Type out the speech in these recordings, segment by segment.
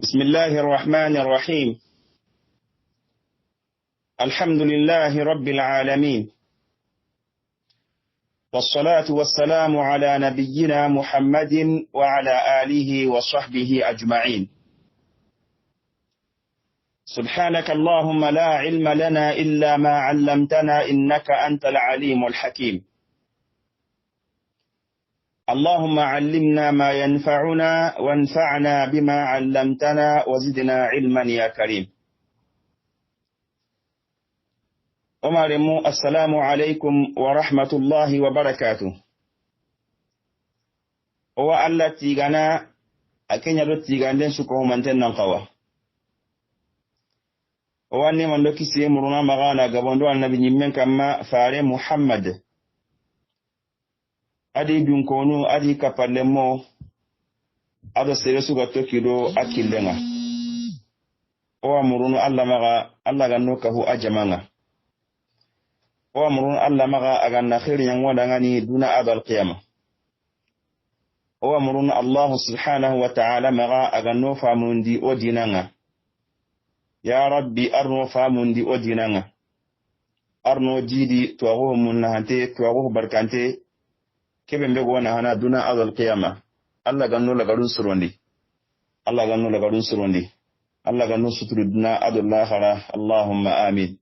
بسم الله الرحمن الرحيم. الحمد لله رب العالمين، والصلاة والسلام على نبينا محمد وعلى آله وصحبه أجمعين. سبحانك اللهم لا علم لنا إلا ما علمتنا إنك أنت العليم الحكيم. اللهم علمنا ما ينفعنا وانفعنا بما علمتنا وزدنا علما يا كريم. السلام عليكم ورحمة الله وبركاته. هو الله تيغانا أكين يدو تيغاندين سكوه منتين ننقوى. هو أني من لكي سيمرنا مغانا قبندو النبي نمين كما فاري محمد adi dunkonu adi kapalemo ado seresu ga tokido akilenga o amurunu alla maga alla ganno kahu ajamanga o amurunu alla maga aganna khairin yang wadangani duna abal qiyamah o amurunu allah subhanahu wa ta'ala maga aganno famundi odinanga ya rabbi arno famundi odinanga arno jidi to ago munna hante to ago barkante kebe mbego wana hana duna azal qiyama Allah ganno la gadun surondi Allah ganno la gadun surondi Allah ganno suturu duna adul akhirah Allahumma amin.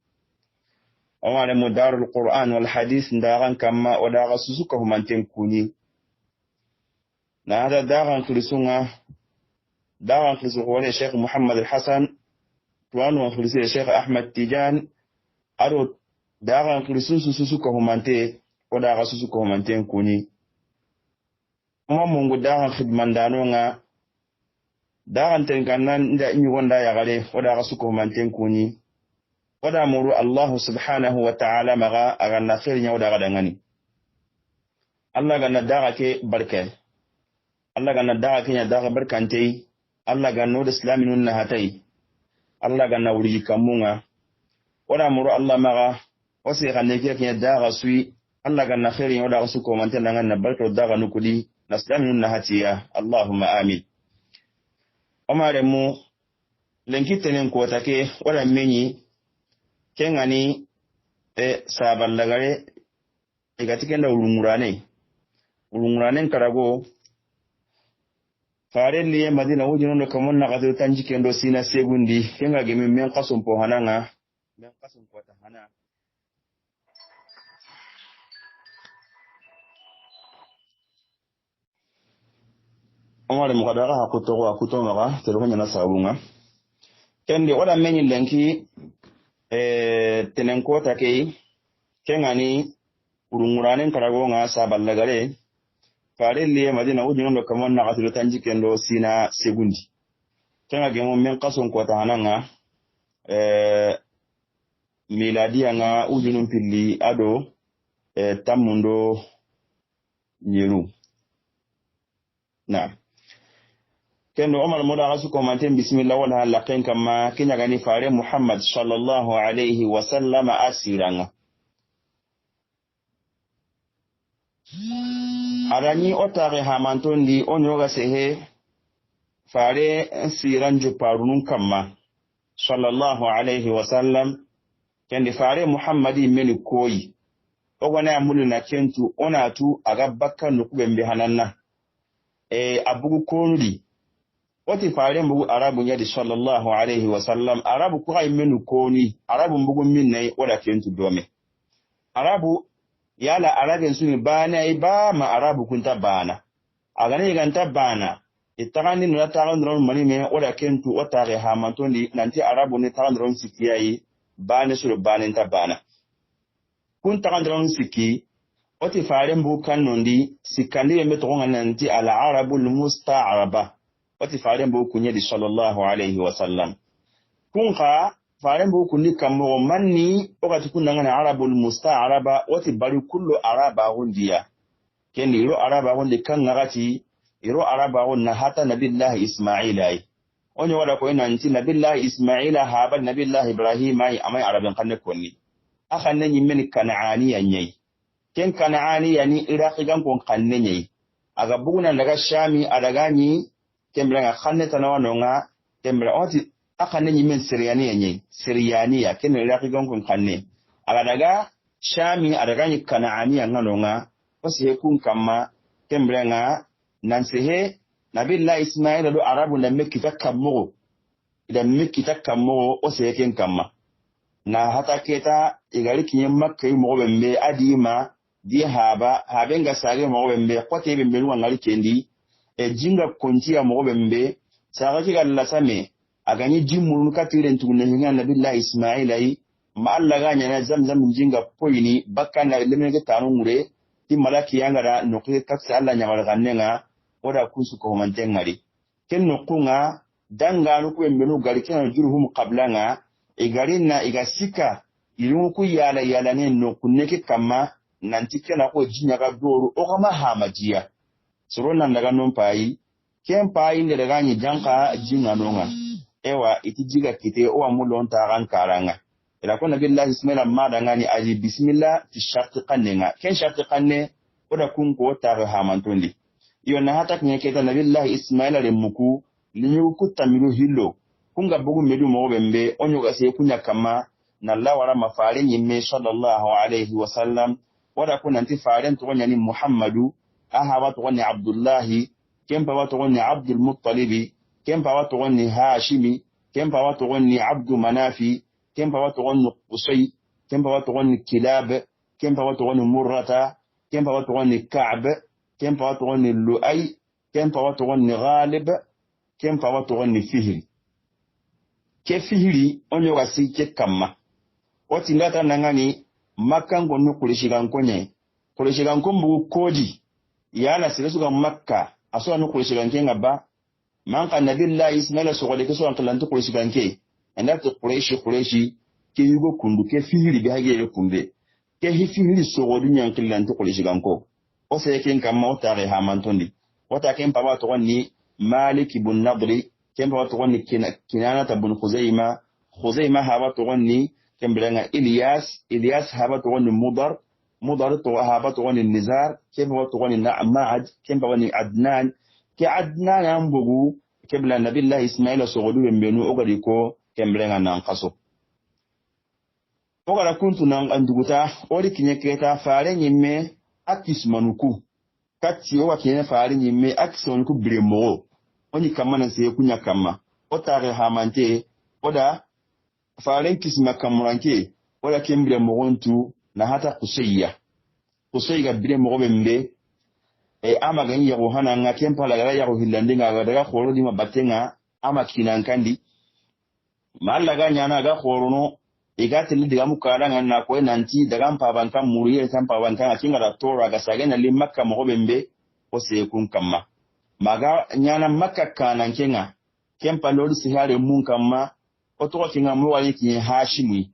Awale mudarul Qur'an wal hadith ndaran kama odaga susuka humanten kuni na hada daran krisunga daran krisu wale Sheikh Muhammad al-Hasan tuanu wa krisu Sheikh Ahmad Tijan aro daran krisu susuka humante odaga susuka humanten kuni mungu dagan khidmandano nga dagan tenkanan nda inyu wanda ya gale wada ga suko manten kuni wada muru Allah subhanahu wa ta'ala maga aganna khirnya wada ga dangani Allah ganna daga ke barke Allah ganna daga ke nya daga barkante Allah ganno da islaminun na hatai Allah ganna wuri kamunga wada muru Allah maga wasi ganne ke nya daga sui Allah ganna khirnya wada ga suko manten dangan na barka daga nukudi نسلم نهاتيا اللهم آمين. أمارمو لنكتنين كوتاكي ولا مني كنغاني سابال لغاري إغاتيكين دا ulungurane karago fare liye madina wujino no kamon na gadu tanjike ndo sina segundi kenga gemi men qasum po hananga men qasum ko ta hana Omar mukadara hakuto maga telefon yana sabunga kende wala menyi lenki tenenko take kengani urunguranen karago nga saballagare fare liye madina ujino ndo kamon na gadu tanjike ndo sina segundi kenga gemo men qason ko ta hananga miladiya nga ujino pilli ado tamundo nyeru na kendo Omar moda gasu komanten bismillah wala halaqen kama kinya gani fare Muhammad sallallahu alayhi wa sallam asiranga arani otare hamantondi onyoga sehe fare siranju parunun kama sallallahu alayhi wa sallam kendi fare Muhammadi meni koyi ogwana amulu na kentu onatu agabaka nukubembe hananna abugu konudi wati fare mbugu arabu nyadi sallallahu alayhi wa sallam arabu ku hay menu koni arabu mbugu minnai wala kentu dome arabu yala araben suni bana iba ma arabu kunta bana agane ganta bana itagani no tagan ron mani me wala kentu watare ha mantondi nanti arabu ne tagan ron sikiyai bana suru bana ta bana kun tagan ron siki wati fare mbugu kanondi sikandi me to nanti ala arabul musta'araba wati faren bo kunye di sallallahu alayhi wa sallam kunka faren bo kunni kammo manni wakati kunna ngana arabul musta'araba wati bari kullu araba hundiya keni ro araba hundi kan ngati ro araba hunna hata nabillahi isma'ila ai onyo wala ko ina nti nabillahi isma'ila haba nabillahi ibrahim ai amai arabin kanne konni akan nan yimmeni kan'aniya nyai ken kan'aniya ni iraqi gan kon kanne nyai aga buguna daga shami adaga ni kembra kanne tanawa nonga kembra oti akane nyimen Syrianiya ken Iraqi gon kanne aga daga Shami adaga ni Kanaaniya ngalonga osi kun kama kembra nga nansehe Nabillahi Ismail do Arabu na mekita kammo idan mekita kammo osi ken kama na hata keta igari kinye Makka yi mo bembe adima di habenga sage mo bembe kote bembe no ngali kendi e jinga kontiya mo bembe saga kiga lasame agani jimmu katire ntugunne hinga Nabillahi Ismail ay ma Allah ga nyana zamzam jinga poini bakka na lemege tanu ngure ti malaki yanga da nokle taksa Allah nyawal ganenga oda kusu ko mantengari ken nokunga danga no ko embenu gari ken juruhum qablanga e garina igasika irungu ku yala ne nokunne ke kama nanti kana ko jinya ga doru o kama hamajiya soro nan daga non payi ken payi ne daga ni janka jinga nonga ewa iti jiga kite o amulon ta ran karanga ila ko Nabillahi Ismail ma daga ni aji bismillah ti sharti qannenga ken sharti qanne oda kun ko ta ga hamantondi iyo na hata kwenye keta Nabillahi Ismail ale muku linyu kutamiru hilo kunga bugu medu mo bembe onyo ga se kunya kama na Allah wara mafare nyimme sallallahu alaihi wasallam wada kuna nti faren to ni Muhammadu aha watu ni Abdullahi kempa watu ni Abdul Muttalibi kempa watu ni Hashimi kempa watu ni Abdu Manafi kempa watu ni Qusay kempa watu ni Kilab kempa watu ni Murrata kempa watu ni Ka'b kempa watu ni Lu'ay kempa watu ni Ghalib kempa watu ni Fihr ke Fihri onyo wasi ke kama wati ndata nangani Makka ngonu kulishigan kombu kodi yana siresu ga Makka aso anu kulishigan ke ngaba manka Nabillahi Ismail so gode ke so an kalantu kulishigan ke andatu Quraishi ke yugo kundu ke Fihri bi hage kunde ke Fihri so gode nyan kalantu kulishigan ko o se ken kama o tare ha mantondi wata ken papa to ni Malik ibn Nadri ken papa to ni Kinana ibn Khuzaima ha to ni كمبرنا إلياس هابت غني مضر تو هابت غني النزار كيف هو تغني معد كيف غني عدنان كعدنان ينبغو كبل النبي الله إسماعيل سغدو بينو أغريكو كمبرنا نانقصو أغرا كنت نانقندوتا أولي كنيكيتا فارين يمي أكيس منوكو كاتي أوا كنيا فارين يمي أكيس منوكو بريمو وني كمان سيكو نيا كما أتاري هامانتي أدا faren kisma kamuranke wala kembire mogontu na hata kusayga bire mogobe mbe ama gani yago hana nga kempa la yago hillande nga daga khoro di mabatenga ama kinankandi malla ga nyana ga khorono igateli diga mukara nga na ko nanti daga mpa banka muriye sampa banka kinga da tora ga sagena li makka mogobe mbe o se kun kamma maga nyana makka kanankenga kempa lodi sihare mun kamma otoka kinga mwali kinye Hashimi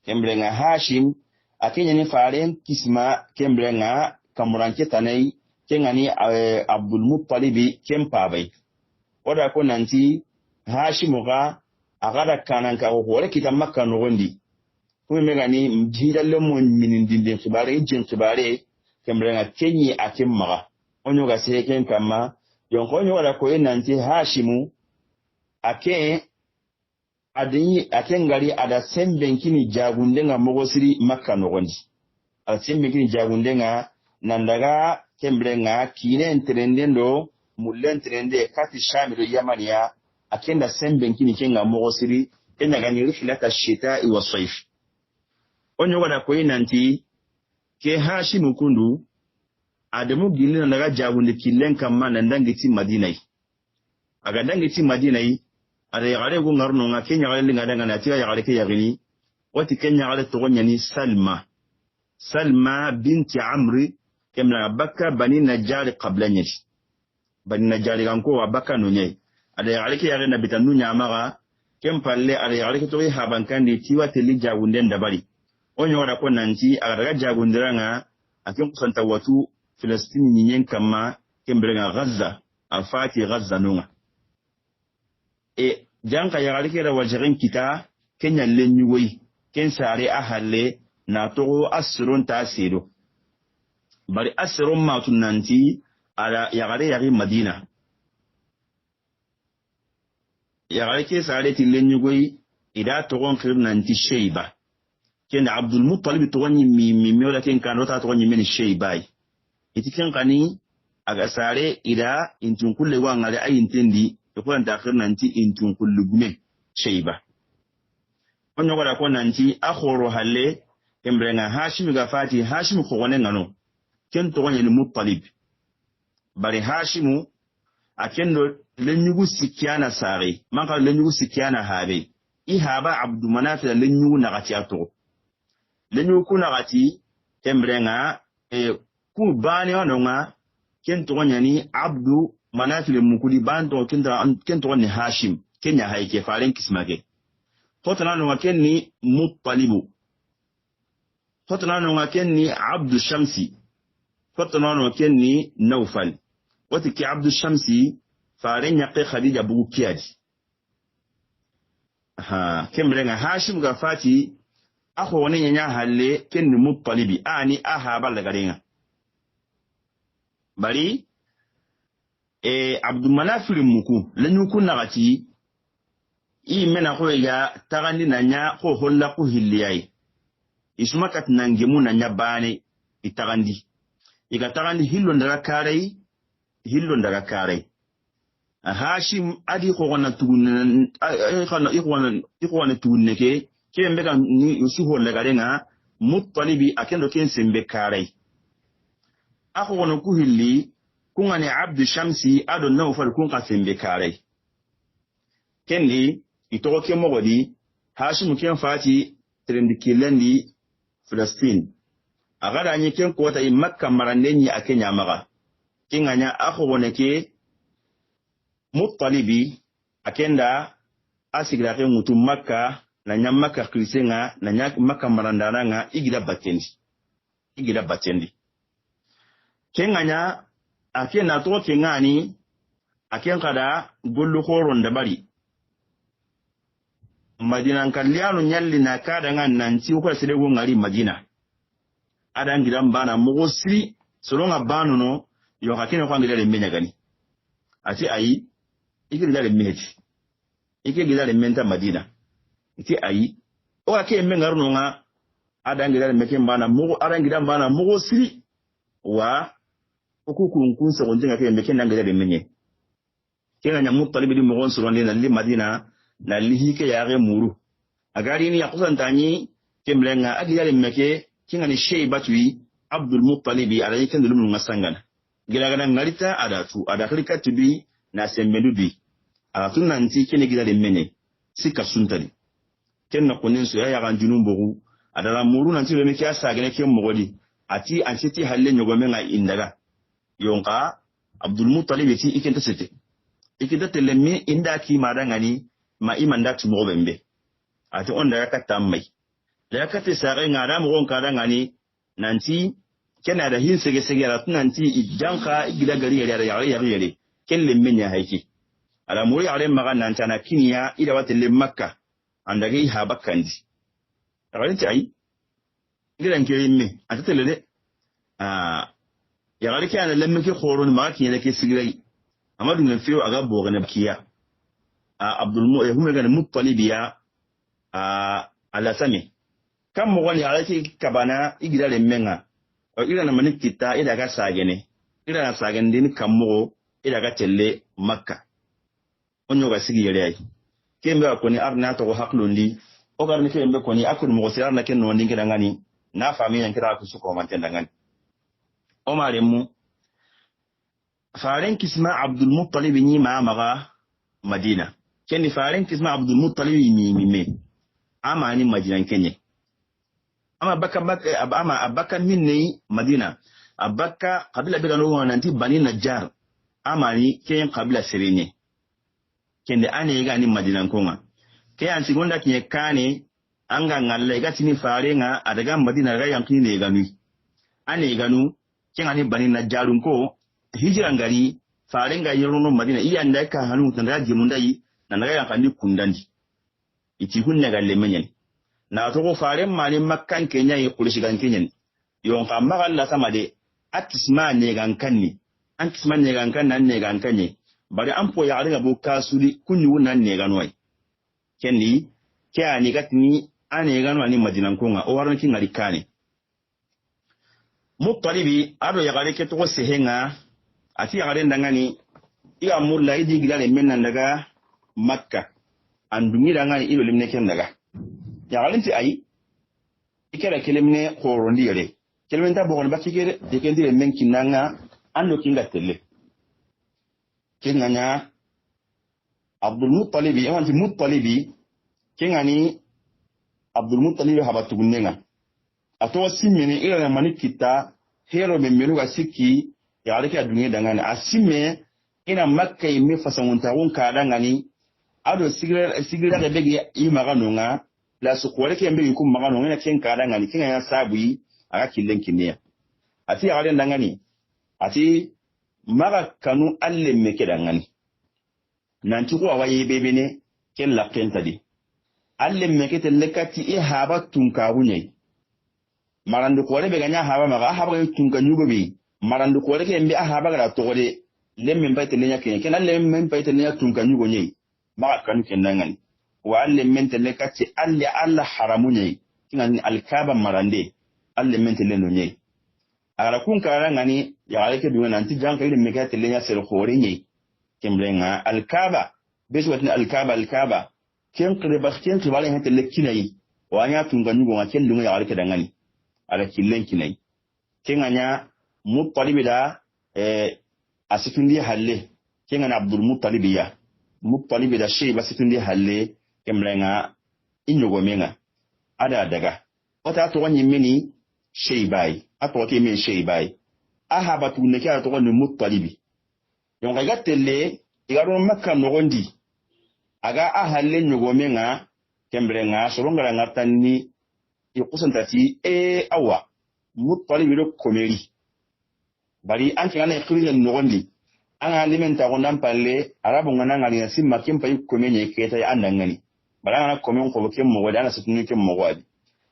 kembrenga Hashim akenya ni faren kisma kembrenga kamuranke tanai kenga ni Abdul Muttalibi kempabai oda ko nanti Hashimu ga agada kananka ko wala kita Makka no gondi kuma mega ni mjidalle mo minindinde khibare jin khibare kembrenga kenyi akemma onyo ga seken kama yonko onyo wala ko nanti Hashimu ake adini akengari ada sembenkini jagundenga mogosiri Makka nogondi ada sembenkini jagundenga nandaga kembrenga kine entrendendo mullen trende kati shamido yamaniya akenda sembenkini kenga mogosiri kenya gani riflata shita wa sayf onyo wada ko nanti ke Hashim kundu adamu gilina nandaga jagunde killen kamma nandangiti Madinai aga dangiti Madinai ada yagare go ngarno nga kenya gale ngada ngana tiya yagare ke yagini wati kenya gale to gonyani Salma binti Amri kemna Bakka bani Najjar qabla nyati bani Najjar ganko wa Bakka no nyai ada yagare ke yagare na bitanu nyamaga kempalle ada yagare ke to habankandi tiwa teli jagunden dabari onyo wada ko nanti aga jagundiranga akin kusanta watu Filistini nyen kama kembrenga Gaza afati Gaza nunga janka yagari kera wajirin kita kenya lenyuwai ken sare ahalle na togo asirun tasiru bari asirun matunanti ala yagari yagi Madina ya ga ke sare ti lenyugoi ida to gon khir nanti shayba ken Abdul Muttalib to woni mi wala ken kan rota to woni men shaybai iti ken kani aga sare ida intun kulle wa ngale ayin tendi to ko anta khir nanti intun kullu gume shayba onno wala ko nanti akhoro halle kembrenga Hashim ga fati Hashim ko wonen ngano ken to woni Muttalib bari Hashimu akendo lenyugu sikiana sare manka lenyugu sikiana habe ihaba Abdu Manaf lenyugu nagati ato lenyugu kunagati kembrenga ku bani ononga kento wonyani Abdu Manaf le mukudi bando kento woni Hashim kenya haike faren kismage fotana no kenni Muttalibu fotana no kenni Abdu Shamsi fotana no kenni Nawfal watiki Abdu Shamsi faren yaqe Khadija bugu kiyadi kembrenga Hashim ga fati akho woni nyanya halle kenni Muttalibi ani ahaba lagarenga bari Abdul Manaf muku lenyuku nagati I mena ko ya tagandi nanya ko holla ko hilliyai ismakat nangemu nanya bane itagandi iga tagandi hillo ndaga kare Hashim adi ko wana tugun ikwana tugunne ke mbega ni usi holla garenga Muttalibi akendo ken sembe kare ako wana ku hilli kungani Abdu Shamsi ado Nawfal kun ka sembe kare kendi itoko ke mogodi Hashim ken fati trendi kilendi Palestine agada nyi ken kota I Makka marandenyi akenya maga kinganya akho woneke Muttalibi akenda asigira ke mutu Makka na nya Makka krisenga na nya Makka marandana igida batendi kenganya akena to kengani aken kada gollu horon da bari Madina kallianu nyalli na kada ngan nanti ko sede go ngari Madina adan gidan bana mugo siri solonga banu no yo hakene ko ngire menya gani ati ayi ikiri le meji ikiri le menta Madina iti ayi o ake mengaru no nga adan gidan meke bana mugo adan gidan bana mugo siri wa okuku kunse gonjenga ke meke ndangire le menye kena nya Muttalibi di mugon solonde na li Madina na lihike yare muru agari ni yakusantani kemlenga agiyale meke kingani Shaybatu Abdul Muttalibi ala yikende lumu ngasangana gilagana ngalita ada klika tubi na sembedubi ala tunanti kene gilale mene sika suntali kenna konenso ya ganjunumbogu adala muru nanti le meke asagene ke mogodi ati ansiti halle nyogomenga indaga yonka Abdul Muttalibi ti ikenta sete ikenta telemi inda ki madangani ma imanda tumo bembe ati onda yakata mai da yakata sare ngara mo kada ngani nanti kena da hin sege sege ra tunanti ijanka igida gari yare kelle menya haiki ala muri ale maga nanta na kiniya ida watele Makka andage ha bakandi rawenti ai gidan ke yimme atatele de ya gari kana lemme ke khoron ma kinya ke sigirai amadu ne fiyo aga bogane kiya Abdul Muttalibi ya ala sami kam mo woni alati kabana igida le menga o ida na mani kita ida ga sagene ida na sagene din kammo ida ga telle Makka onyo ga sigi yere ay kembe ko ni arna to haklundi o garni kembe ko ni akul mo sira na ken no ndingi ngani na fami yan kira ku su ko man ngani o mare mu faren kisma Abdul Muttalib ni ma maga Madina kendi faren kisma Abdul Muttalib ni ama ni Madina kenye ama abaka minni Madina abaka kabila bega no nanti Bani Najjar ama ni ken kabila serenye kende ane ga ni Madina konga ke an sigonda kinye kane anga ngalle ga tini farenga adaga Madina ga yankini ne ganu ane ganu ken ani Bani Najjar ko hijira ngari farenga yorono Madina iya ndaka hanu tanda jimundai na naga yankani kundandi iti hunne galle menyen na to ko faren mali Makkan kenya yi kulishigan kenyen yon ka magalla sama de atisma ne gankanni antisma ne gankan nan ne gankanye bari an po ya ga bo kasuri kunyu nan ne ganwai kendi ke ani gatni ane ganwa ni madinan kunga o waran kin alikane Muttalibi ado ya gare ke to sehenga ati ya gare ndangani iya mulla idi gilale mennan daga Makka andungi dangani ilo limne ken daga ya galinti ayi ikera kelemne khorondi yare kelemen ta bogon bakigere de kendire men kinanga ando kinga telle kenganya Abdul Muttalibi ewanti Muttalibi kengani Abdul Muttalibi habatu gunnenga ato simene ila mani kita hero be melu ga sikki ya alike adunye dangane asime ina Makka ime fasangunta won ka dangani ado sigira ga bege yi magano nga la su kware ke mbe ku magano ina ken ka dangani ken ya sabuyi aga killen kinniya ati ya galen dangani ati maga kanu alle meke dangani nanti ko waye bebe ne ken la kenta di alle meke te lekati e haba tunka wunye marandu ko rebe ganya haba maga haba tunka nyugo bi marandu ko reke mbe haba ga to gode lemme mbayte lenya ken lemme mbayte lenya tunka nyugo nyei maga kanu ken dangani wa alle mente lekati alle alla haramunye kinani alkaba marande alle mente leno nyei ara kun kara ngani ya aleke bi nanti janka ile meke te lenya sel khore nyei kemblenga alkaba besu watni alkaba ken qriba ken tibale hete lekkinai wanya tunga nyugo ngaken lunga ya aleke dangani ala killen kinai kenganya Muttalibi da asitundi halle kengana Abdul Muttalibi da Shayba asitundi halle kemblenga inyogo menga ada daga wata to wanyi mini Shaybai ato ke men Shaybai ahaba tunne ka to wani Muttalibi yon ga gatelle igaro Makka nogondi aga ahalle nyogo menga kemblenga soronga ngartanni ikusantati awa Muttalibi do komeri bari an kina na khiriya nogondi an alimenta gondan palle arabu ngana ngali simma kimpa yukomenye keta andangani bala ngana komen ko kem mo wadana sutuni kem mo wadi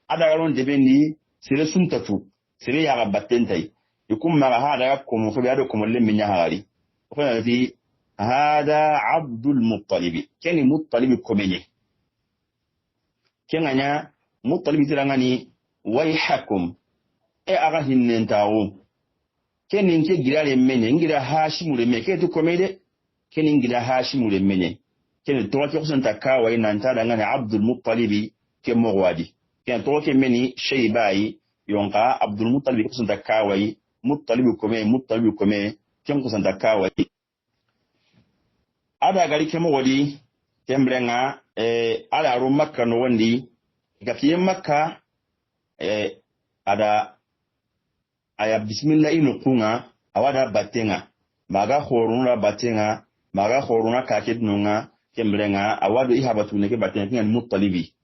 ada garon debendi sire suntatu sire ya gabattentai ikum ma hada ko fo biado ko molle minya hari ko na fi hada Abdul Muttalibi keni Muttalibi komenye kenanya Muttalibi tirangani wayhakum aga hinnentawo kenin ke girare menye ngira Hashimu le meke to komede kenin ngira Hashimu le menye kenin to ke kusan takawa ina ntada ngani Abdul Muttalibi ke mogwadi ken to ke meni Shaybai yonka Abdul Muttalibi kusan takawa Muttalibi kome ken kusan takawa ada gari ke mogwadi kembrenga ala ru Makka no wandi gafiye Makka ada aya bismillah inu kunga awada batenga maga khoruna batenga maga khoruna kakidnunga kembrenga awadu ihabatu neke batenga kinga Muttalibi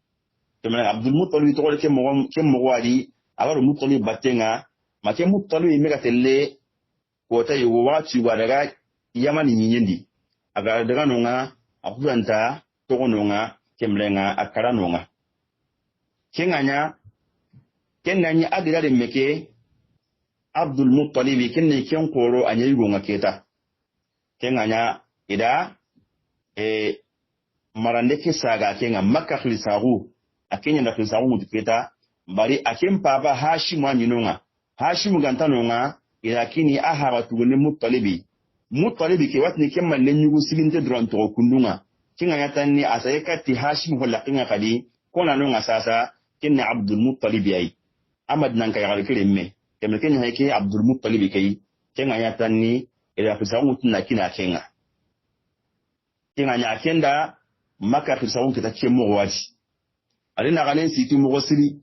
kembrenga Abdul Muttalibi to ke mogwadi awadu Muttalibi batenga make Muttalibi mega telle kota yugo wati wadaga yamani nyindi aga daga nunga akudanta to nunga kembrenga akara nunga kenganya agira de meke Abdul Muttalibi kenne ken koro anyayigo ngaketa kenganya ida marande ke saga kenga Makka khlisagu akenya na khlisagu mutiketa bari akem papa Hashimu anyinonga Hashimu gantanonga ida kini ahaba tugune Muttalibi ke watni kemma lenyugo silinte dronto kundunga kenganya tanni asayekati Hashimu holla kenga kadi kona nonga sasa kenne Abdul Muttalibi ay amad nan kay gal kiremme kemel kenya hayke Abdul Muttalibi kay kenga yatanni ila fisawu tunna kina kenga nya kenda Makka fisawu kita kemo wadi alina galen situ mo gosiri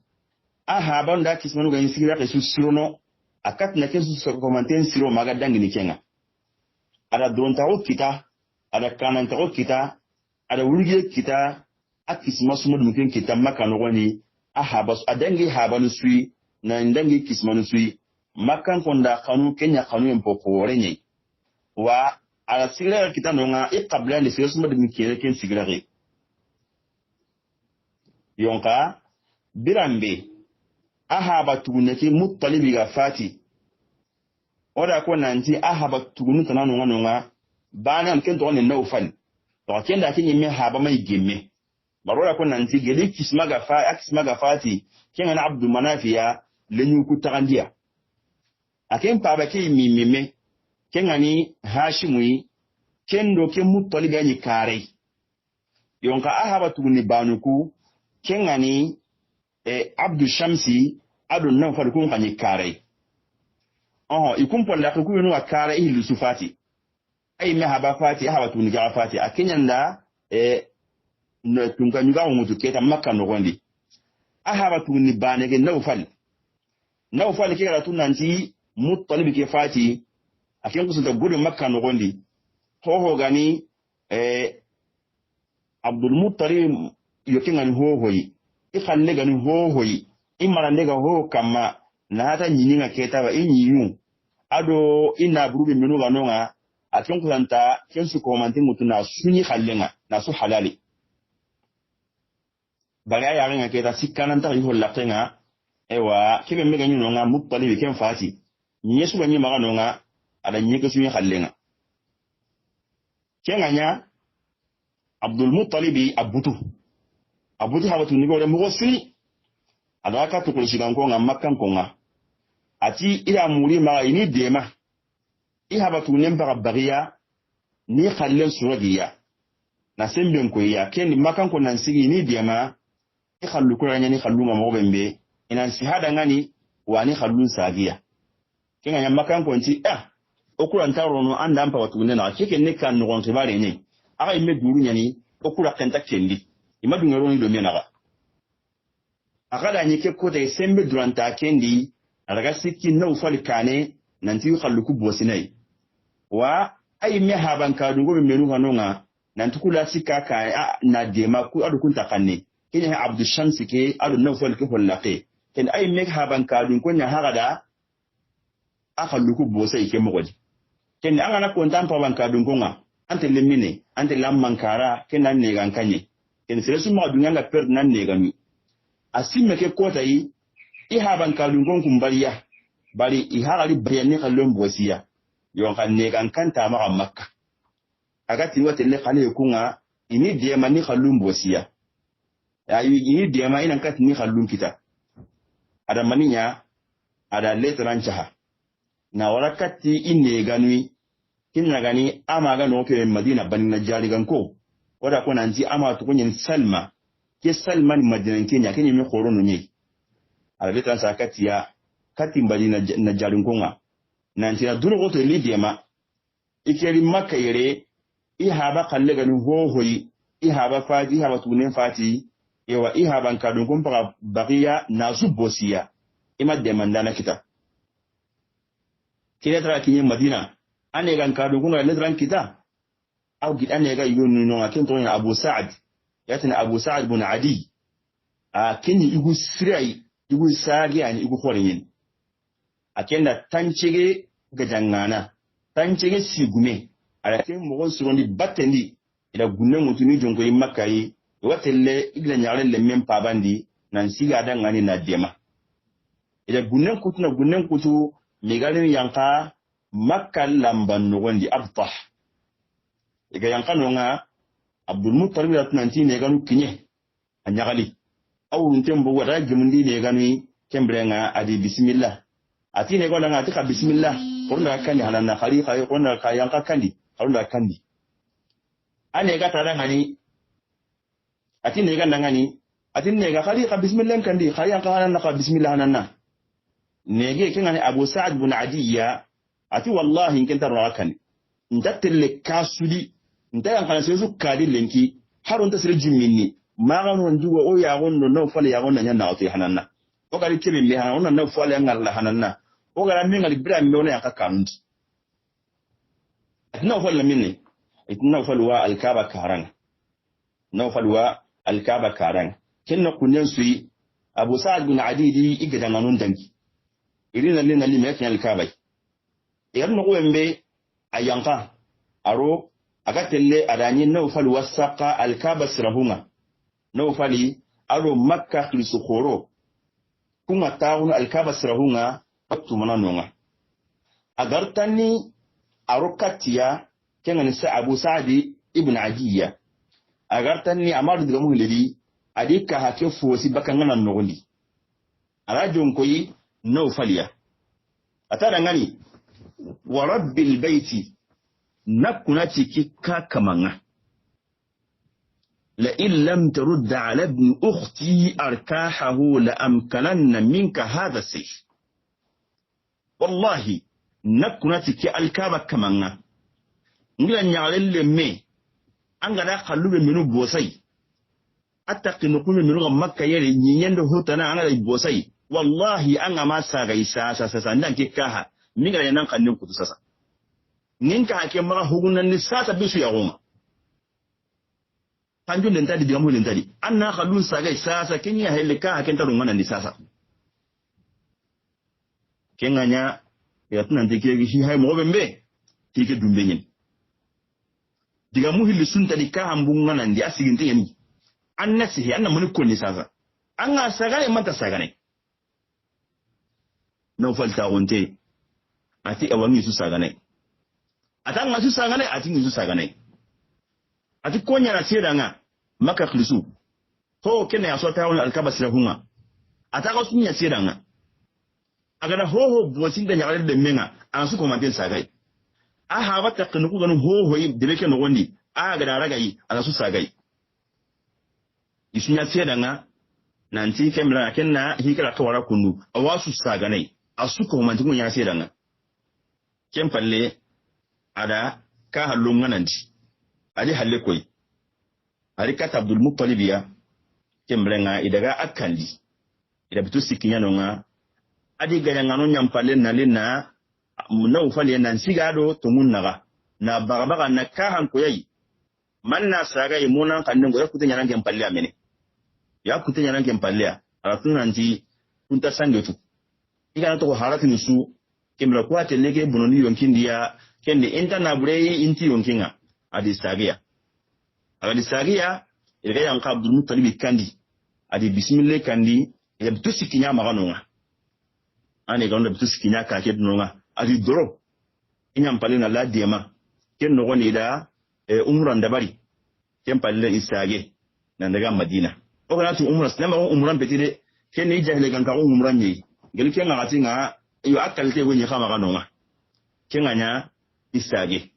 aha banda kismanu ga insigira ke susurono akat na kesu so commenter siro maga dangini kenga ada donta o kita ada kananta o kita ada wulge kita akisma sumu mungkin kita Makka no wani ahabas adangi habanu sui na ndangi kismanu sui makan konda kanu kenya kanu mpopo renye wa ala sigara kita nonga qabla ni sirasuma de mikere ken sigara yonka birambe ahaba tuguneki Muttalibi ga fati oda ko nanti ahaba tugunun tananu ngonga banan ken to ne nawfal to ken da kin yimme haba mai gemme barola ko nan ti geli kismaga fati ken ana abdul manafiya lenyu ku tagandiya aken paba ke mimime ken ani hashimui ken do ken muttalib yani kare yonka ahaba tuguni banuku ken ani abdul shamsi adu nan farkun kanyi kare ikun polla ko kunu akara ilu sufati ay me haba fati haba tuni ga fati akinyanda no tunga nyuga mutu keta makka no gondi haba tuni banege nawfal ke gara tunanti muttalib ke fati akin kusu da gudu makka no gondi ho gani abdul muttalib yokingan ho hoyi ikhalle gani ho hoyi imara ndega ho kama na hata nyininga keta ba inyiyu ado ina burubi minu ganonga akin kulanta ken su komantin mutuna sunyi hallenga na su halali bari ya yarenga keta sikkanan ta yiho latenga ewa kebe mega nyino nga muttalib ken fati nyesu banyi maganonga ada nyeke sunyi hallenga kenganya abdul muttalibi abutu habatu ni gore mo suni ada ka to kulisigan ko nga makkan ko nga ati ila muri ma ini dema habatu nemba bagiya ni khallen suradiya na semben ko ya ken makkan ko nan sigi ni dema khallu ko nyani khallu ma mo bembe inan si hada ngani wani khallu sagiya kenga makkan ko nti okura ntarono anda ampa watu nena keke ne kan no gonte bare ni aga imme duru nyani okura kenta kendi imadu ngero ni do menaga aga da nyike ko de sembe duranta kendi araga sikki no fali kane nanti khalluku bosinai wa ay me haban ka dungo be menu hanonga nanti kula sikka ka na dema ku adu kunta kanne kenya abdu shamsi ke adu no fali ko hollaqe ken ay me haban ka dungo nya harada akhalluku bosai ke mogodi ken an ana ko ntampa banka dungonga ante lemine ante lammankara ken nan ne gankanye ken seresu ma dunya la per nan ne gami asimme ke kota yi ha banka dungon kumbariya bari iharali bayani kallon bosiya yon kan ne gankanta ma makka agati wote le khale kunga ini de mani kallon bosiya ayi ini de ma ina kat ni kallon kita ada maninya ada letran chaha na warakati inne ganui kinna gani ama ga no ke madina bani najari ganko wada ko nanti ama to kunyin salma ke salma ni madina kenya kenyi mi khorono nyi ala tan sakati ya kati madina najari ngonga nanti na duro to lidema ikeri makka yere ihaba kalle gani hoyi ihaba fati ihaba tunen fati ewa ihaba kadun kumpa bagiya nasu bosiya ima demandana kita kile tra kinye madina ane gan kadu kunga ledran kita au gid ane ga yunu no akin to abu sa'd yatina abu sa'd bin adi kinyi igu sirai igu sagi ani igu khorin akenda tanchege ga jangana tanchege sigume ala kin mo gon surondi battendi ila gunne mutuni jonko yi makai watelle igla nyaare le mem pabandi nan siga da ngani na dema ila gunnen kutu migalin yanka makka lamban nugondi abtah iga yanka nonga abdul muttalib atnanti ne ganu kinye anyagali awu ntembo wada gemundi ne ganu kembrenga adi bismillah ati ne gola ngati ka bismillah korna kandi halanna khali khay korna ka yanka kandi harunda kandi ane ga tada ngani ati ne ga ngani ati ne ga khali ka bismillah kandi khay yanka halanna ka bismillah hananna nege kengani abu sa'd bin adiya ati wallahi kenta rakan ndattelle kasudi ndayan kana sesu kadi lenki haron ta sire jimminni magano njugo o ya gonno no fale ya gonno nyana oti hananna o gari kebe me hananna no fale ngalla hananna o gara mingali bira me ona yakka kanti no fale minni itna fale wa alkaba karang no fale wa alkaba karang kenno kunyan sui abu sa'd bin adidi igada nanon dangi irina lina lime kan alkabai idan no wembe ayanka aro agatelle adani no fal wasaqa alkaba sirahuma no fali aro makka khlisukhoro kuma taunu alkaba sirahuma atu mananonga agartani aro katiya kengan sa Abu Sa'di ibn Adiyya agartanni amadu diga muhlidi adika hake fosi bakangana nogondi arajon koyi no faliya atada ngani wa rabbil baiti nakuna cikika kamanga la in lam turd ala ibn ukhti arkahahu la amkananna minka hadha sayf wallahi nakuna ciki alkaba kamanga ngila nyalelle me angada khallube minu bosai attaqinu kuma minu makka yere nyinyendo hotana angada bosai wallahi anga masaga isa ndan kikaha minga yanan kannin kutu sasa ninka hake mara hugunan ni sasa bisu ya goma kanjun den tadi digamu den tadi anna khallun saga sasa kenya helika haken tarun wannan ni sasa kenganya ya tunan dike shi hay mo bembe tike dumbe nyen digamu hilli sunta di ka hambun nan di asigin te yani annasihi anna mun ko ni sasa anga sagale mata sagane no falta wonte ati awangi su sagane atanga su sagane ati ngi su sagane ati konya na seda nga maka khlisu to kene ya sota won alkaba sirahunga ataka sunya seda nga agana hoho bosin da nyare de menga an su komante sagai a ha wata knuku ganu hoho yi de beke no wondi a ga da ragai ana su sagai isunya seda nga nanti kemra kenna hikara kawara kunu awasu saganai asu komante kun ya seda nga kempalle ada ka hallo nganandi ali halle koy ali kata Abdul Muttalib ya kembrenga idaga akandi ida bitu sikinyano nga adi ganya ngano nyampalle nalina na ufali nan sigado tumunnaga na bagabaga na ka han koyi manna saga imuna kanne go yakute nyana kempalle amene yakute nyana kempalle ala tunanti kunta sangetu igana to harati nusu kembra kwa telege bunoni yonkindia kende intana burei inti yonkinga adi sagia ila yang Abdul Muttalib kandi adi bismillah kandi ya bitusi kinya maganonga ane ganda bitusi kinya ka ke dunonga adi doro inyam palina la diema ken no goni da umran dabari ken palle isage nan daga Madina o kana tu umran betide ken ni jahle kan ka umran ni gel ken ngati nga yo akalte go ni khama ganonga ken anya isage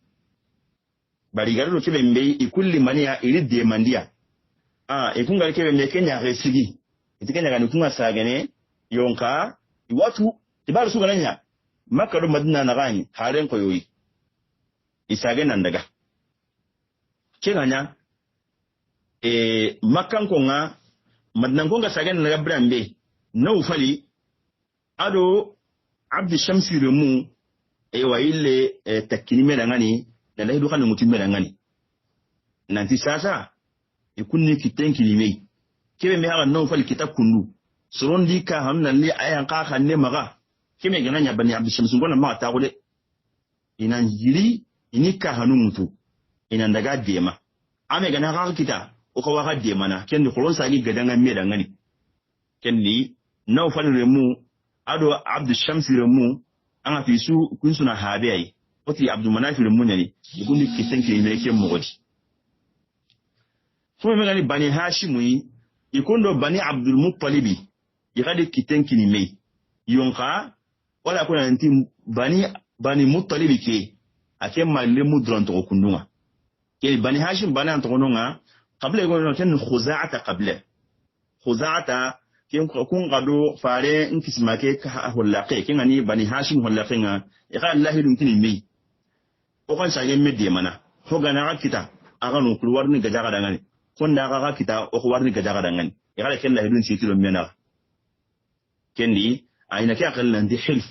bari garo kebe mbe ikulli mania ilide mandia ikunga kebe mbe kenya resigi itikenya gani kunga sagene yonka iwatu tibaru suga nanya makaro Madina na gani haren ko yoyi isage nan daga kenganya makan ko nga Madina ko nga sagene na brambe no fali ado Abdi Shamsi remu wa ile takinime ngani na lahi duka mutum mai ngani nanti sasa ikunni kitenki limei kebe me haga non fal kitab kunnu soron di ka hamna li ayan ka khanne maga kime gananya bani Abdi Shamsu gona ma ta gode inan jiri ini ka hanu mutu inan daga dema ame gana ka kita o ko waga dema na kendi kolon sagi gadanga me ngani kendi no fal remu ado Abdi Shamsi remu anga fisu kunsuna habe ai oti Abdul Manaf al-Munani ikundi kitenki imeke mogodi fuma megani bani Hashimi ikundo bani Abdul Muttalibi igadi kitenki ni mei yonka wala kuna nti bani Muttalibi ke akema le mudran to kundunga ke bani Hashim bani antonga qabla igono tan khuza'ata qabla khuza'ata kin kun gado fare inkismake ka hollaqe kingani bani Hashim hollaqe nga iqa Allah dun kini mei o kan sage medde mana hoga na kita aga no kulwar ni gajaga dangani konda aga kita o ko warni gajaga dangani igala kella hedun ci kilo mena kendi ayna ke akal nan di hilf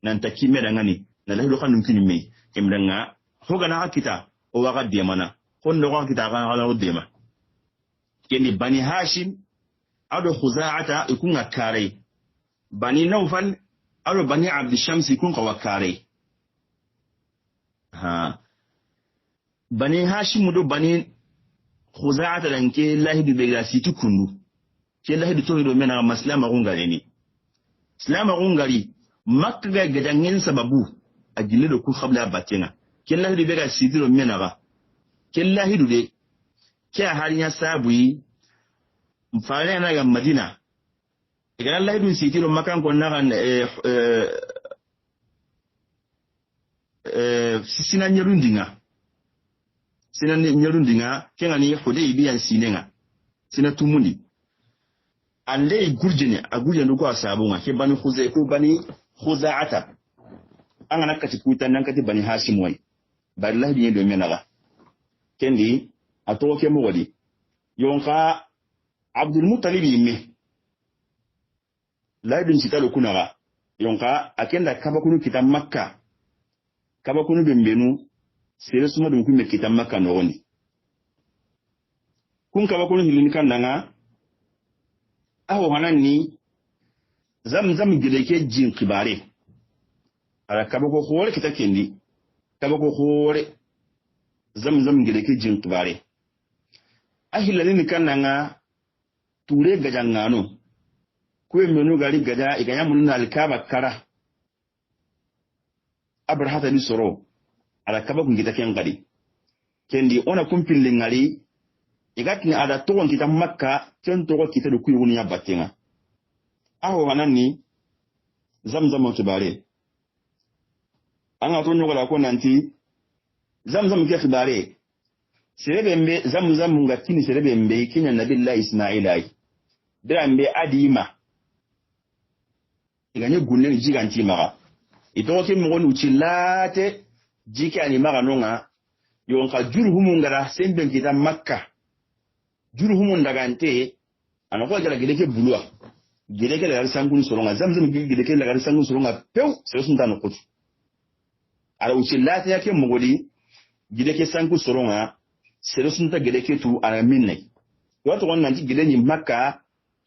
nan takime dangani na lahdo kan numkini me kimdanga hoga na kita o waga de mana konda waga kita aga ala de ma kendi bani Hashim ado khuza'ata ikunga kare bani Nawfal ado bani Abd Shams ikun kawakare bani Hashim do bani khuza'ata danke lahidu be ga situ kundu ke lahidu to do mena maslama gungare ni islama gungari makka ga gadangin sababu ajille do ku khabla batenga kella hidu bega sitiro menaga kella hidu de kya harinya sabui mfale na ga Madina igala Allah hidu sitiro makan ko na kan sina nyarundinga kenga ni Hudaybiya sinenga sina tumundi ande gurjene agurje ndo ko asabunga ke bani khuzai ko bani khuza'ata an nakati kutan nan kati bani hashim wai ballahi bi do menaga kendi ato ke mo wadi yonka Abdul Muttalib yimme laidun sitalo kunaga yonka akenda kabakunu kita Makka kabakunu bembenu sere suma dum kume kita Makka no woni kun kabakunu hilin kandanga aho hanani zamzam gideke jin kibare ala kabako khore kita kendi kabako khore zamzam gideke jin kibare ahilani kananga ture gajangano kuwe menu gari gaja iganya munna alkaba kara abrahata ni soro ala kabako gideke ngadi kendi ona kumpille ngari igatni ada togon kita Makka ken togo kita do kuyuni ya batenga aho hanani zamzam kibare anga to nyogola ko nanti zamzam ke kibare serebembe zamzam ngatini serebembe kinya nabillahi Ismail ay drambe adima iganye gunne jiganti maga ito ke mo gonu chilate jike ani maga nonga yonka jurhumu ngara sembe kita Makka jurhumun dagante anako jara gideke bulwa gideke la sangun soronga zamzam gideke la sangun soronga pew sesun tanu kutu ala uchillati yake mugodi gideke sangun soronga sesun ta gideke tu ala minne wato wannan gideni Makka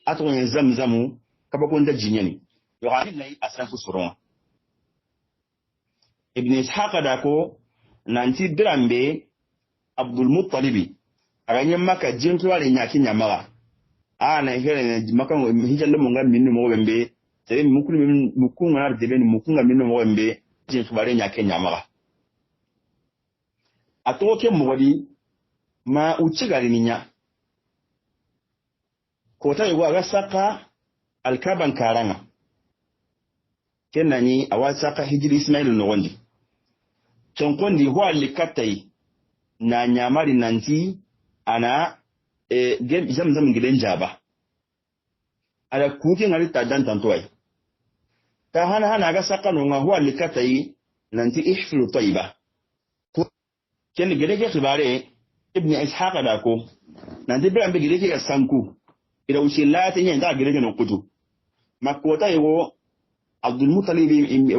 aton zamzamu kabakon da jinyani yo hadin nayi asangun soronga ibn ishaq dako nanti drambe Abdul Muttalibi aganye Makka jintu wale nyaki nyamaga ana hele maka hijalla munga minnu mo bembe tere mukunga na debeni mukunga minnu mo bembe jintu wale nyaki nyamaga atoke mugodi ma uchigali ninya kota yugo agasaka alkaban karanga kenani awasaka hijri Ismail no wondi tonkondi ho alikatai na nyamari nanti ana zamzam gidan jaba ala kuke ngari ta dan tantoy ta hana ga sakano nga huwa likatai nanti ihfilu tayyiba ken gideke khibare ibn ishaq da ko nanti be ambe gideke ga sanku ida ushi lati nyen da gideke no kutu makota yiwo Abdul Muttalib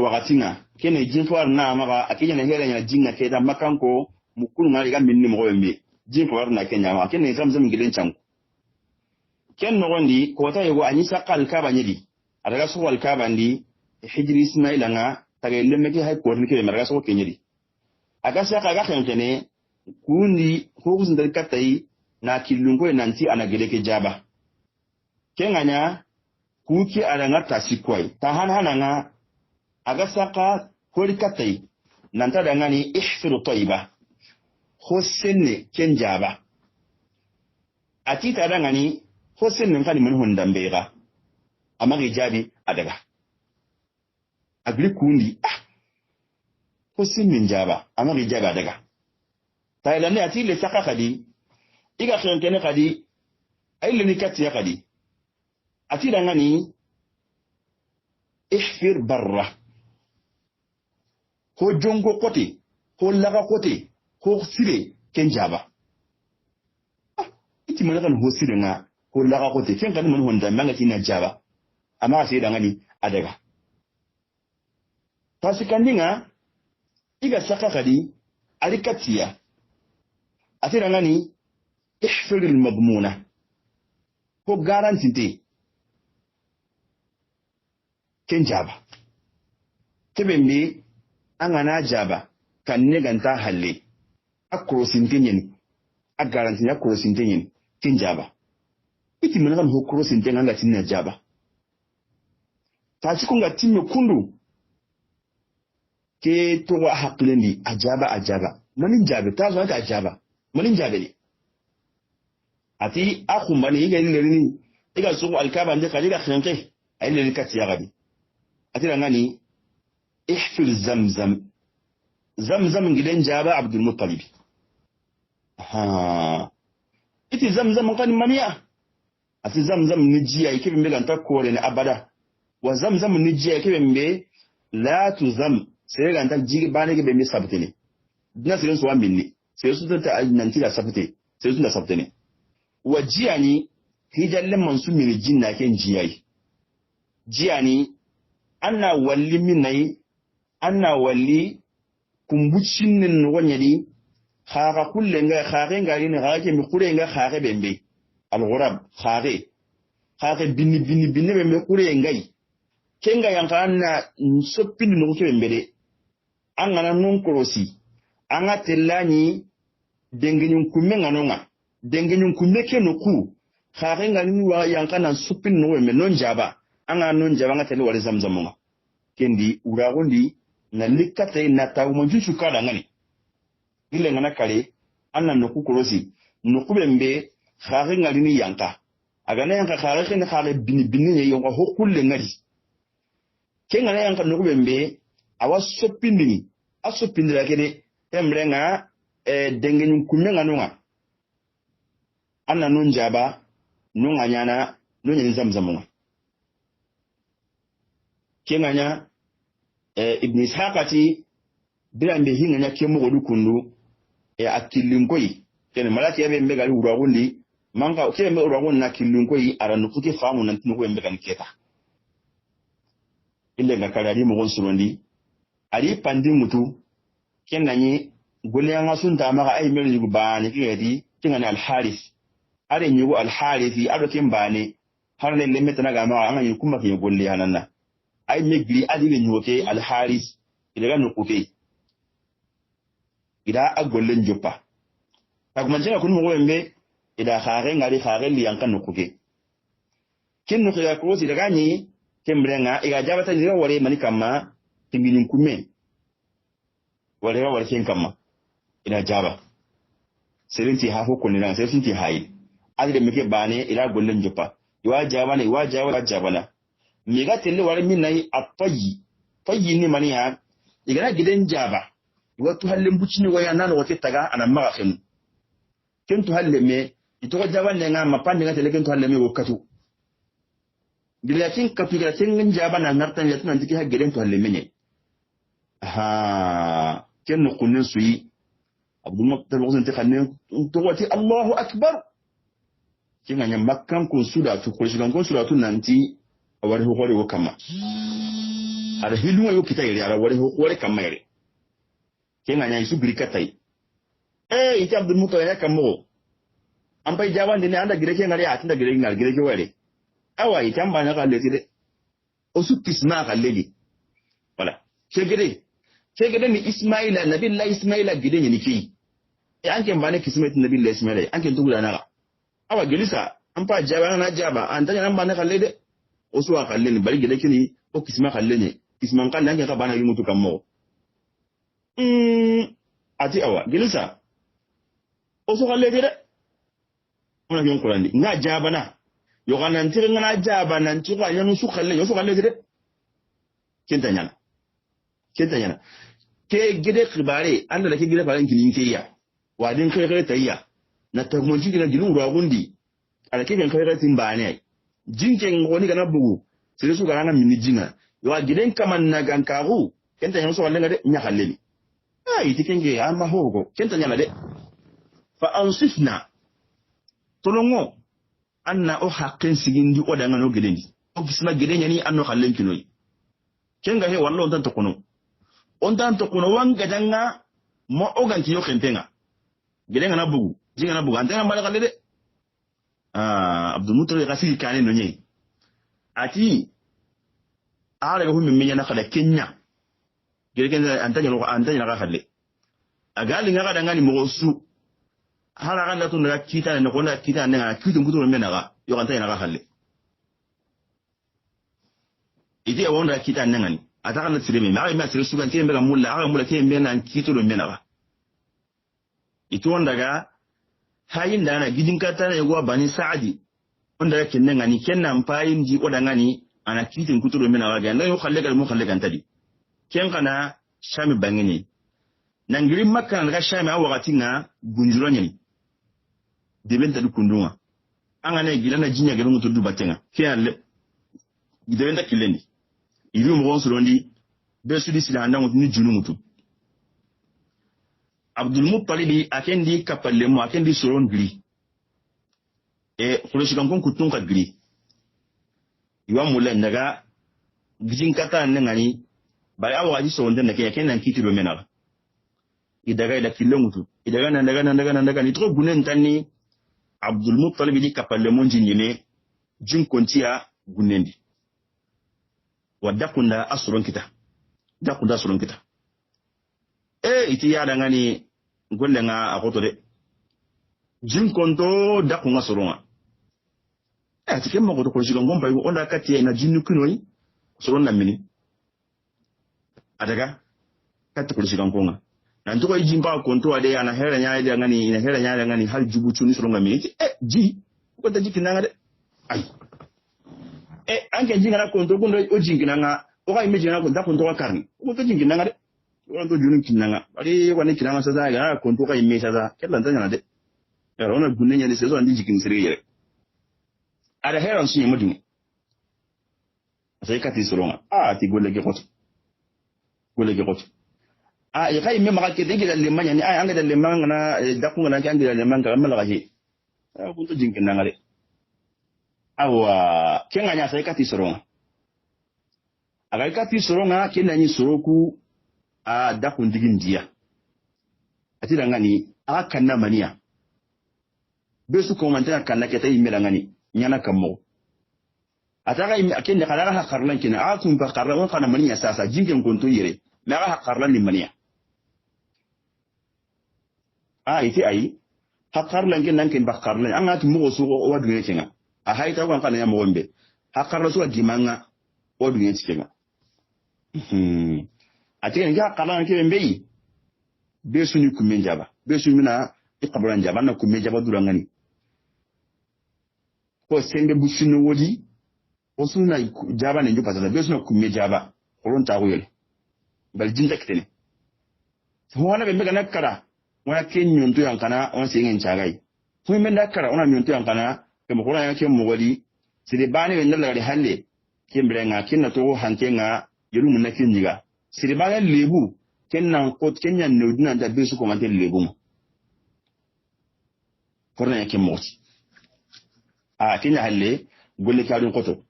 wagatinga ken jinfar na maga akinya na hera nya jinga ke da makanko mukulu ngari ga minni mo wembe jin ko na Kenya ma ken zamzam gidan can ken no gondi ko ta yugo anyi sakal ka banyidi adaga so wal ka bandi hijri Ismail nga tage lemme ki hay ko ni ke maraga so kenyidi aga saka ga kene kundi ko kusin dal katai na kilungo nanti ana gideke jaba ken anya kuki aranga tasikoi ta hana nga aga saka ko katai nanta dangani ihfiru tayyiba hosenne kenjaba atita dangani hosenne ngani mun hundambega amagi jabi adaga agri kundi hosenne njaba amagi jabi adaga taylane atile saka kadi iga kene kadi ayle ni katiya kadi atida ngani ihfir barra ko jongo kote ko laga kote ko sire kenjaba iti mana kan ho sire nga ko laga kote ken kan mun honda manga tina jaba amma sai da ngani adaga pasikandinga iga saka kadi alikatiya atira ngani ihfir al madmuna ko garantinte kenjaba kebembe angana jaba kan neganta halle akrosintenyen a garanti akrosintenyen kenjaba iti mana kan hokrosintenyen anga tinna jaba ta ci kunga tinno kundu ke to wa haqqilindi ajaba manin jabe ta zo ta ajaba manin jabe ne ati akhum bani yiga ni iga suku alkaba ndi kalira khenke ayile likati yagabi ati ngani ihfil zamzam gidan jaba abdul muttalib ha iti zamzam kan maniya ati zamzam ni jiya yake be ganta kore ne abada wa zamzam ni jiya yake be la tuzam sai ganta jigi bane ke be mi sabtene dina sirin so minni sai su ta nanti da sabte sai su da sabtene wa jiya ni hijallen mansu mini jinna ken jiyai jiya ni anna walli minai anna walli kumbucin nin wanyadi khaga kullenga khage ngari ni khage mi kurenga khage bembe al-ghurab khage binni bembe kurengai kenga yankanna soppini no kembe de angana non korosi anga telani dengenyun kumenga nonga dengenyun kumeke no ku khage ngani ni wa yankana soppini no wembe non jaba anga non jaba nga tele wale zamzamonga kendi uragondi na likate na tawo njuchu kada ngani ile ngana kale anna noku korosi noku bembe khare ngali ni yanka agana yanka khare khene khare bini ye yonga hokulle ngari kenga na yanka noku bembe awa sopindini asopindira kene emrenga dengenyu kumenga nunga anna nunjaba nunga nyana nunya zamzamunga kenga nya ibn ishaqati bilambe hinga nya kemo godukundu akilinkoi kene malati yabe mbega li uragundi manga keme uragundi na kilinkoi aranu kuke famu nan tinu ko mbega niketa ille ngakala ali mo gonsurondi ali pandi mutu kenanyi gole yanga sunta maka ay mel yugo bani kiyedi kingani al harith are nyugo al harithi ado kimbani harne lemeta naga ma anga yukuma ke golle hananna ay megri adile nyugo ke al harith ile ganu kuke ida agollen joppa agmanjena kun mo wembe ida khare ngari khare li yankan nukuke kin nuke ya ko daga ni kembrenga iga jabata ni wore mani kama timbinin kume wore ken kama ida jaba selinti ha hokko ni nan selinti hayi adire meke bane ida gollen joppa iwa jaba na mi ga telle wore min nayi atayi ni mani ya iga gidan jaba watu halle mbuchini waya nano wote taga ana maga khenu kentu halle me ito jabanne nga mapande nga tele kentu halle me wokatu bilatin kapiga tengin jabana nartan yatuna ndiki ha geden to halle menye aha kenu kunin suyi abdul muttalib wazin te khanne to wati Allahu akbar kinga nya makkan kun suda to ko shigan kun suda tun nanti awari ho hore wokama ala hilwa yo kitayri ala wari ho hore kamere kenga nya isu birikatai ite abdul muttalib yakamo ampai jawan dini anda gireke ngari atinda gireke wale awa ite amba na kaleti de osu kisma kaleli wala chegede ni ismaila nabillahi ismaila gide ni ki anke mbane kismet nabillahi ismaila anke tugula na awa gelisa ampa jawan na jaba antanya namba na kalede osu wa kaleni bari gide kini o kisma kaleni kisman kan anke ka bana yimutu kammo ati awa gelisa osu kalede de ona yon kurandi nga jabana yo kana ntire nga jabana ntira yanu su khalle yo su khalle de kenta nyana ke gide khibare anda ke gide faran kinin keya wadin kai tayya na tagmonji gina jilu ragundi ala ke kan kai timbane jinken woni kana bugu sai su kana minni jina yo giden kaman na gankaru kenta yanu su khalle ngade nya khalle ni ai tikenge amma hogo kenta nyana de fa ansifna tolongo anna o haqqin sigindi o danga no gidendi o bisma gidenya ni anno khallen kinoy kenga he wallo on tan to kuno wanga danga mo o ganti yo kentenga gidenga na bugu jinga na bugu antena mala khalle de abdul muttalib gafil kane no nyei ati ala go mi minya na khala kenya gidenga antanya na khalle agali nga danga ni mo su hala kan tun da kita ne ko na kita ne ga kitun kutu men na yo kan tayina ga halle ide wonda kita ne ngani ataka na tireme ma ma tire sugan tembe ga mulla aga mulla tembe nan kito do menawa itu ondaga hayin da na gidin kata ne go bani saadi onda kenne ngani kenna mpayin ji oda ngani ana kitin kuturo menawa ga nan yo khalle ga mu khalle kan tadi ken kana shami bangini nangiri makka na ga shami a wakati na gunjuro nyani deben tadu kundunga anga ne gilana jinya ga mutu du batenga kiyalle deben ta kilendi ilu mo gon surondi be sudi sila anda mutu ni junu mutu Abdul Muttalib akendi kapalle mo akendi soron gri e kureshi kan kon kutun ka gri iwa mulla ndaga gijin kata nan ngani bari awa ji soron den ke kenan kiti do menala idaga ida kilomutu idaga nan ni tro gunen tanni Abdul Muttalib di kapalle mo jinjine jin kontiya gunendi wadakunda asuron kita dakunda asuron kita iti ya ngani golle nga akoto de jin konto dakunga soronga atike mo ko jigan gomba ko onda kati na jinnu kunoi soron na mini adaga kati ko jigan konga nan to ko jimba konto ade ana hera nyaade ngani ina hera nyaade ngani har jubu chuni soronga mini ji ko ta jikina ngade ai anke jingana konto gundo o jingina nga o ga imeji na ko dakunto wa karni ko to jingina ngade wala to junun kinanga bari wani kinanga sasa ga konto ka imme sasa kellan tanya de ya rona gunnenya ni sezo andi jikin siriyere ada heron sun yi mudun sai ka ti soronga ti golle ke koto ya kai imme maka ke de gida le manya ni anga da le manga na dakunga na kan gida le manga mala ga he kunto jinkin nanga de awa kenganya sai ka ti soronga aga ka ti soronga kenanyi soroku dakun digin diya ati da ngani aka kanna maniya be su ko mantana kanna ke tayi mira ngani nyana kammo ataka imi akende kala ha karlan kina atun ba karlan kana maniya sasa jingen konto yire na ha karlan ni maniya iti ai ha karlan kin nan kin ba karlan an atu mo so o duye kinga a haita ko kana ya mo wombe ha karlan so dimanga o duye kinga ati nga kala nke mbei be sunu kumenjaba be sunu na ikabran jaba na kumenjaba durangani ko sembe busunu wodi o suna jaba ne njupa za be sunu kumenjaba koron ta wele bal jinda kitene wana be mega nakara wana kenyo nto yankana on singen chagai fu me nakara ona nyonto yankana ke mo kora yake mo wodi sire bani be ndala halle kembrenga kinna to hantenga yelu mun nakinjiga siribaya lebu kennan ko kenya noduna da besu ko mate lebu mo korna yake moti kenya halle golle kaadun koto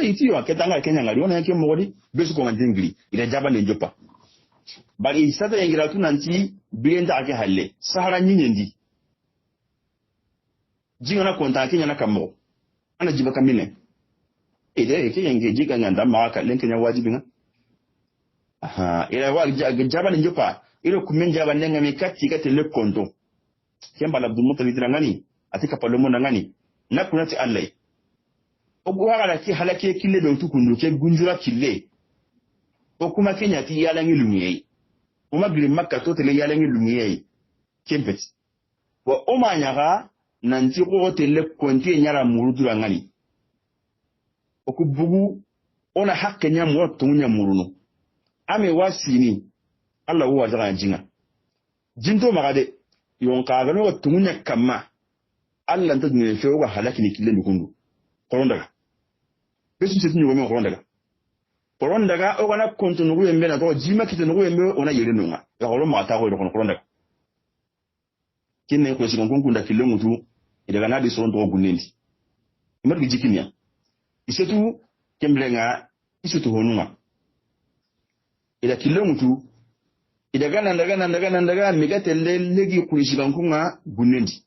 iti wa ketanga kenya ngari wona yake modi besu ko mate ngiri ida jaba le jopa bari sata yangira tunanti bienda ake halle sahara nyinyendi jingana konta kenya na kamo ana jiba kamine ide kenya nge jiga nganda maka lenkenya wajibinga ila wa jaba ni jopa ilo kumenja banenga mikati kati le konto kemba la dumuta litrangani atika palomo nangani na kunati allai ogwa la ki halake kille be tukundu ke gunjura kille o kuma kenya ti yala ngi lumiyei kuma gili makka to tele yala ngi lumiyei kempet wa o manyaga nanti ko tele konti nyara murudura ngani o ku bugu ona hakke nya mo tunya muruno ame wasini Allah huwa zaka jinga jinto magade yonka ga no tunya kama Allah nta ne fe wa halaki ni kille ndukundu korondaga besu setu nyugo me korondaga o wana kontu nugo yembe na to jima kite nugo yembe ona yele nunga ya horo mata ko korondaga kinne ko sigon konkunda kille mutu idaga na di son to gunendi imargi jikinya isetu kemblenga isutu honuma ida kille mutu idaga nandaga migatelle legi kurisigan kunga gunendi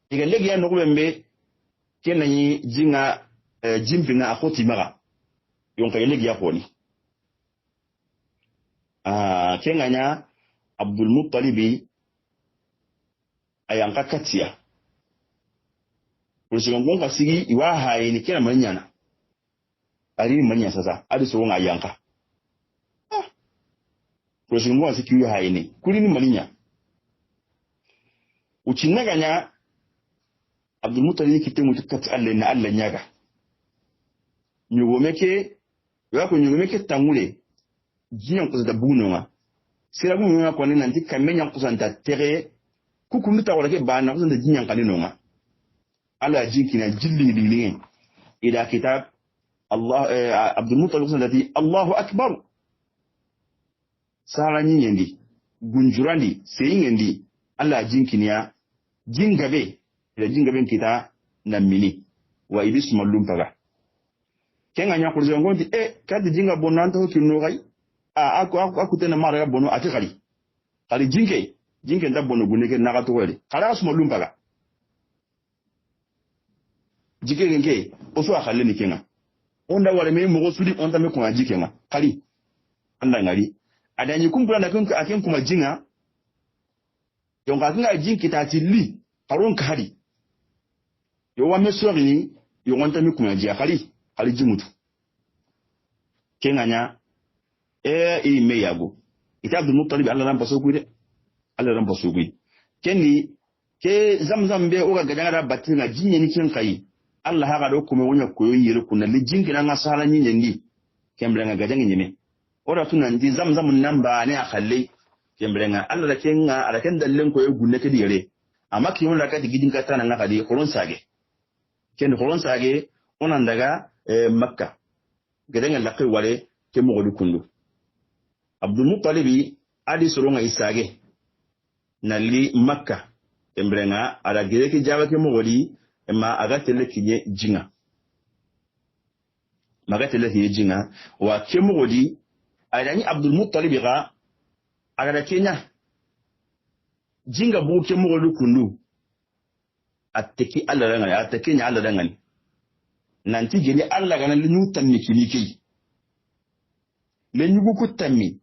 iga legi ya nugo yembe kenanyi jinga jimpinga akoti maga yonka legi ya koni kenganya Abdul Muttalib ayanka katia kurisigan kunga sigi iwa haini kena manyana ari manya sasa adi so nga yanka ko shi mo siki hayini kuri ni maninya ucinna ganya Abdul Muttalib kite mutu kat Allah na Allah nyaga nyugo meke yako nyugo meke tangule jiyan ko da bunonga sira bunonga ko ne nanti kamenya ko santa tere kukundu ta wala ke bana ko da jiyan kaninonga ala jinkina jilli lilin ila kitab Allah Abdul Muttalib sallati Allahu akbar sara nyendi gunjurandi seyingendi Allah jinkiniya jingabe ila jingabe kita namini wa ibis mallum paga kenga nya ko zongondi kadi jinga bonanta ko kinu gai aku tena mara bono ati kali jinke nda bono guneke naga to wele kala asmo lumpaga jike ngenge oso akhalle ni kenga onda wale me mo sudi onda me ko jikenga kali anda ngari adanyi kumbula na kunka aken kuma jinga yonga kinga jinki ta tilli karon kali yo wa me sori yo wanta me kuma jiya kali jimutu kenga nya me yago ita Abdul Muttalib Allah ran paso kuide Allah ran paso kuide kenni ke zamzam be o ga gadanga batinga jinye ni ken kai Allah haga do kuma wonya koyo yire kunna le jinki na ngasala nyinye ndi kemblenga gadanga nyime ora tunan ndi zamzam namba ne akhalle kemblenga Allah da kenga ala ken dallen koyo gunne ke dire amma kiyon la ka digidin ka tana ngaka di kolon sage ken kolon sage onan daga Makka gadanga la kai wale ke mo godu kundu Abdul Muttalib adi soronga isage nali Makka embrenga ala gereki jawa ke mogodi emma aga tele kinye jinga maga tele kinye jinga wa ke mogodi adani Abdul Muttalib ga aga kenya jinga bu ke mogodu kundu atteki alla ranga attekenya alla ranga nanti geli alla gana linyu tanni kiniki lenyu ku tammi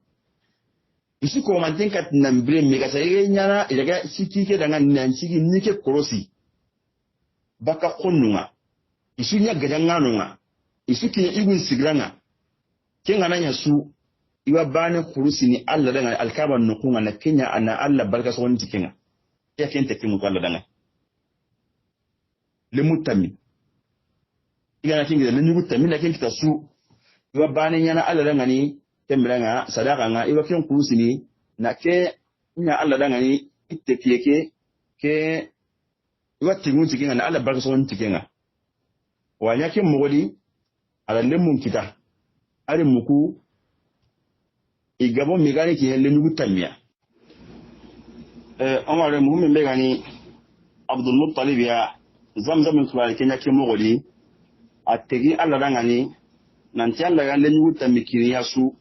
isi ko manten kat nambre me ga sai nyana ilaga sikike daga nan sigi nike korosi baka khonnunga isi nya gadanga nunga isi kinya igun sigranga kenga nanya su iwa bane khurusi ni alla daga alkaba nukunga na kenya ana alla barka so woni tikenga ya kente kimu ko alla daga le mutami igana kinga le nyugu tammi na kenta su iwa bane nyana alla daga ni tembranga sadaka nga iwa ken kurusini na ke nya Allah danga ni itekiyeke ke iwa tingunti kinga na Allah barka so wonti kinga wanya ke mogodi ala lemun kita ari muku igabo migani ki helle nugu tammiya amare muhimmin begani Abdul Muttalib ya zamzam tuwali kenya ke mogodi ategi Allah danga ni nanti Allah ga le nugu tammi kiriya su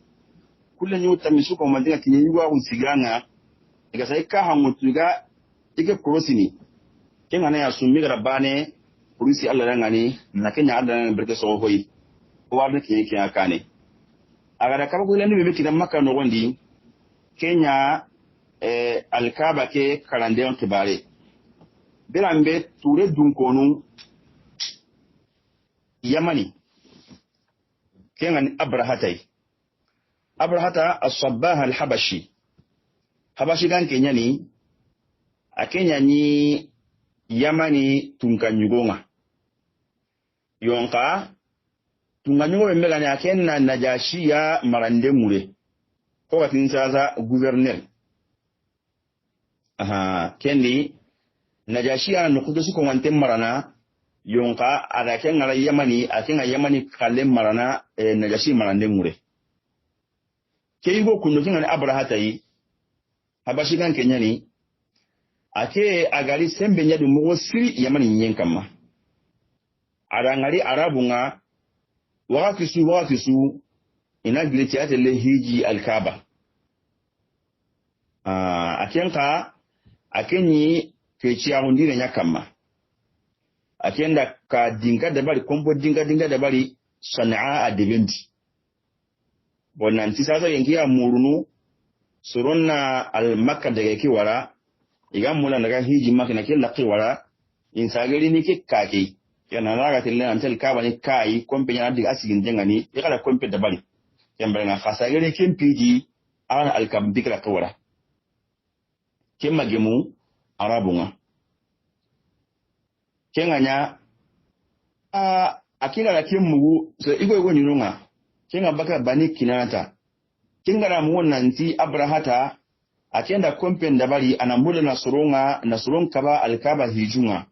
kulle nyu tammi su ko mandinga kinyi yuwa unsiganga daga sai ka hamutuga ike prosini kenga na ya summi garabane polisi Allah danga ni na kenya Allah berke so hoyi o warne kinyi kinya kane aga da kaba kulle ni be kidan makka no gondi kenya alkaba ke karande on tibare birambe ture dunkonu yamani kenga ni Abrahata as-Sabbah al-Habashi kan Kenya ni akenya ni Yamani tunkanyugonga yonka tunkanyugo mbega ni akenna Najashi ya marande mure ko katin sasa gouverneur kendi Najashi ya nukudo su ko wante marana yonka ada kenga Yamani akenga Yamani kalem marana Najashi marande mure keigo kunno kinga ni Abrahata yi Habashi kan Kenya ni ake agari sembe nyadu mugo siri Yamani nyenkama arangari arabu nga wakati su ina gleti atele hiji alkaba akenka akenyi kechi ahundire nyakama akenda ka dinga dabali kombo dinga dabali Sanaa adeventi bonanti sasa yengia murunu suronna al makka daga ki wara iga mula daga hiji makka na killa ki wara in sagari ni ki kake yana raga tille antel ka bani kai kompe nya diga asigin dengani e kala kompe da bari yamba nga khasa gere kempiji ana alkam dikra kawara kemma gemu arabunga kenganya akina la kemmugu so igo nyununga kenga baka bani kinata kengara mu nanti abrahata akenda kompe ndabari anambule na surun kaba alkaba hijunga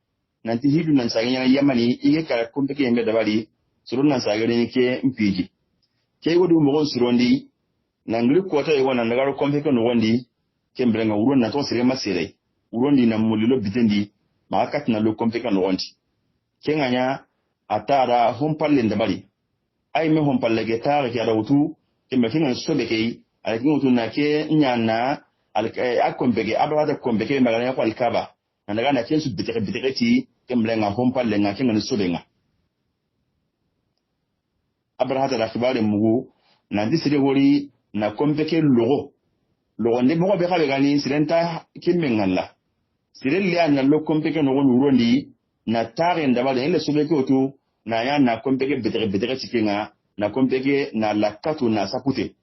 nanti hidu nan saganya yamani ige kala kompe ke yembe dabari surun nan sagare ke mpiji ke godu mo surondi nangri kota yewa nan ngaro kompe ke no wondi kembrenga urun na to sire masire urondi na mulilo bitendi makat na lo kompe ke no wondi kenganya atara hompalle ndabari ay me hompalle ge tara ke rawtu kembe kinga sobe ke ala kinga utu na ke nyana akombege abrahata kombege magana ko alkaba nanaga na kensu bitireti kemblenga hompalle nga kinga sobenga abrahata da khibare mugu na disire wori na kombeke logo ndi mo be khabe gani silenta kimmengalla sirelle an lo kombeke no woni urondi na tare ndabale ile sobeke otu na ya na kombeke bitireti kinga na kombeke na lakatu na sakute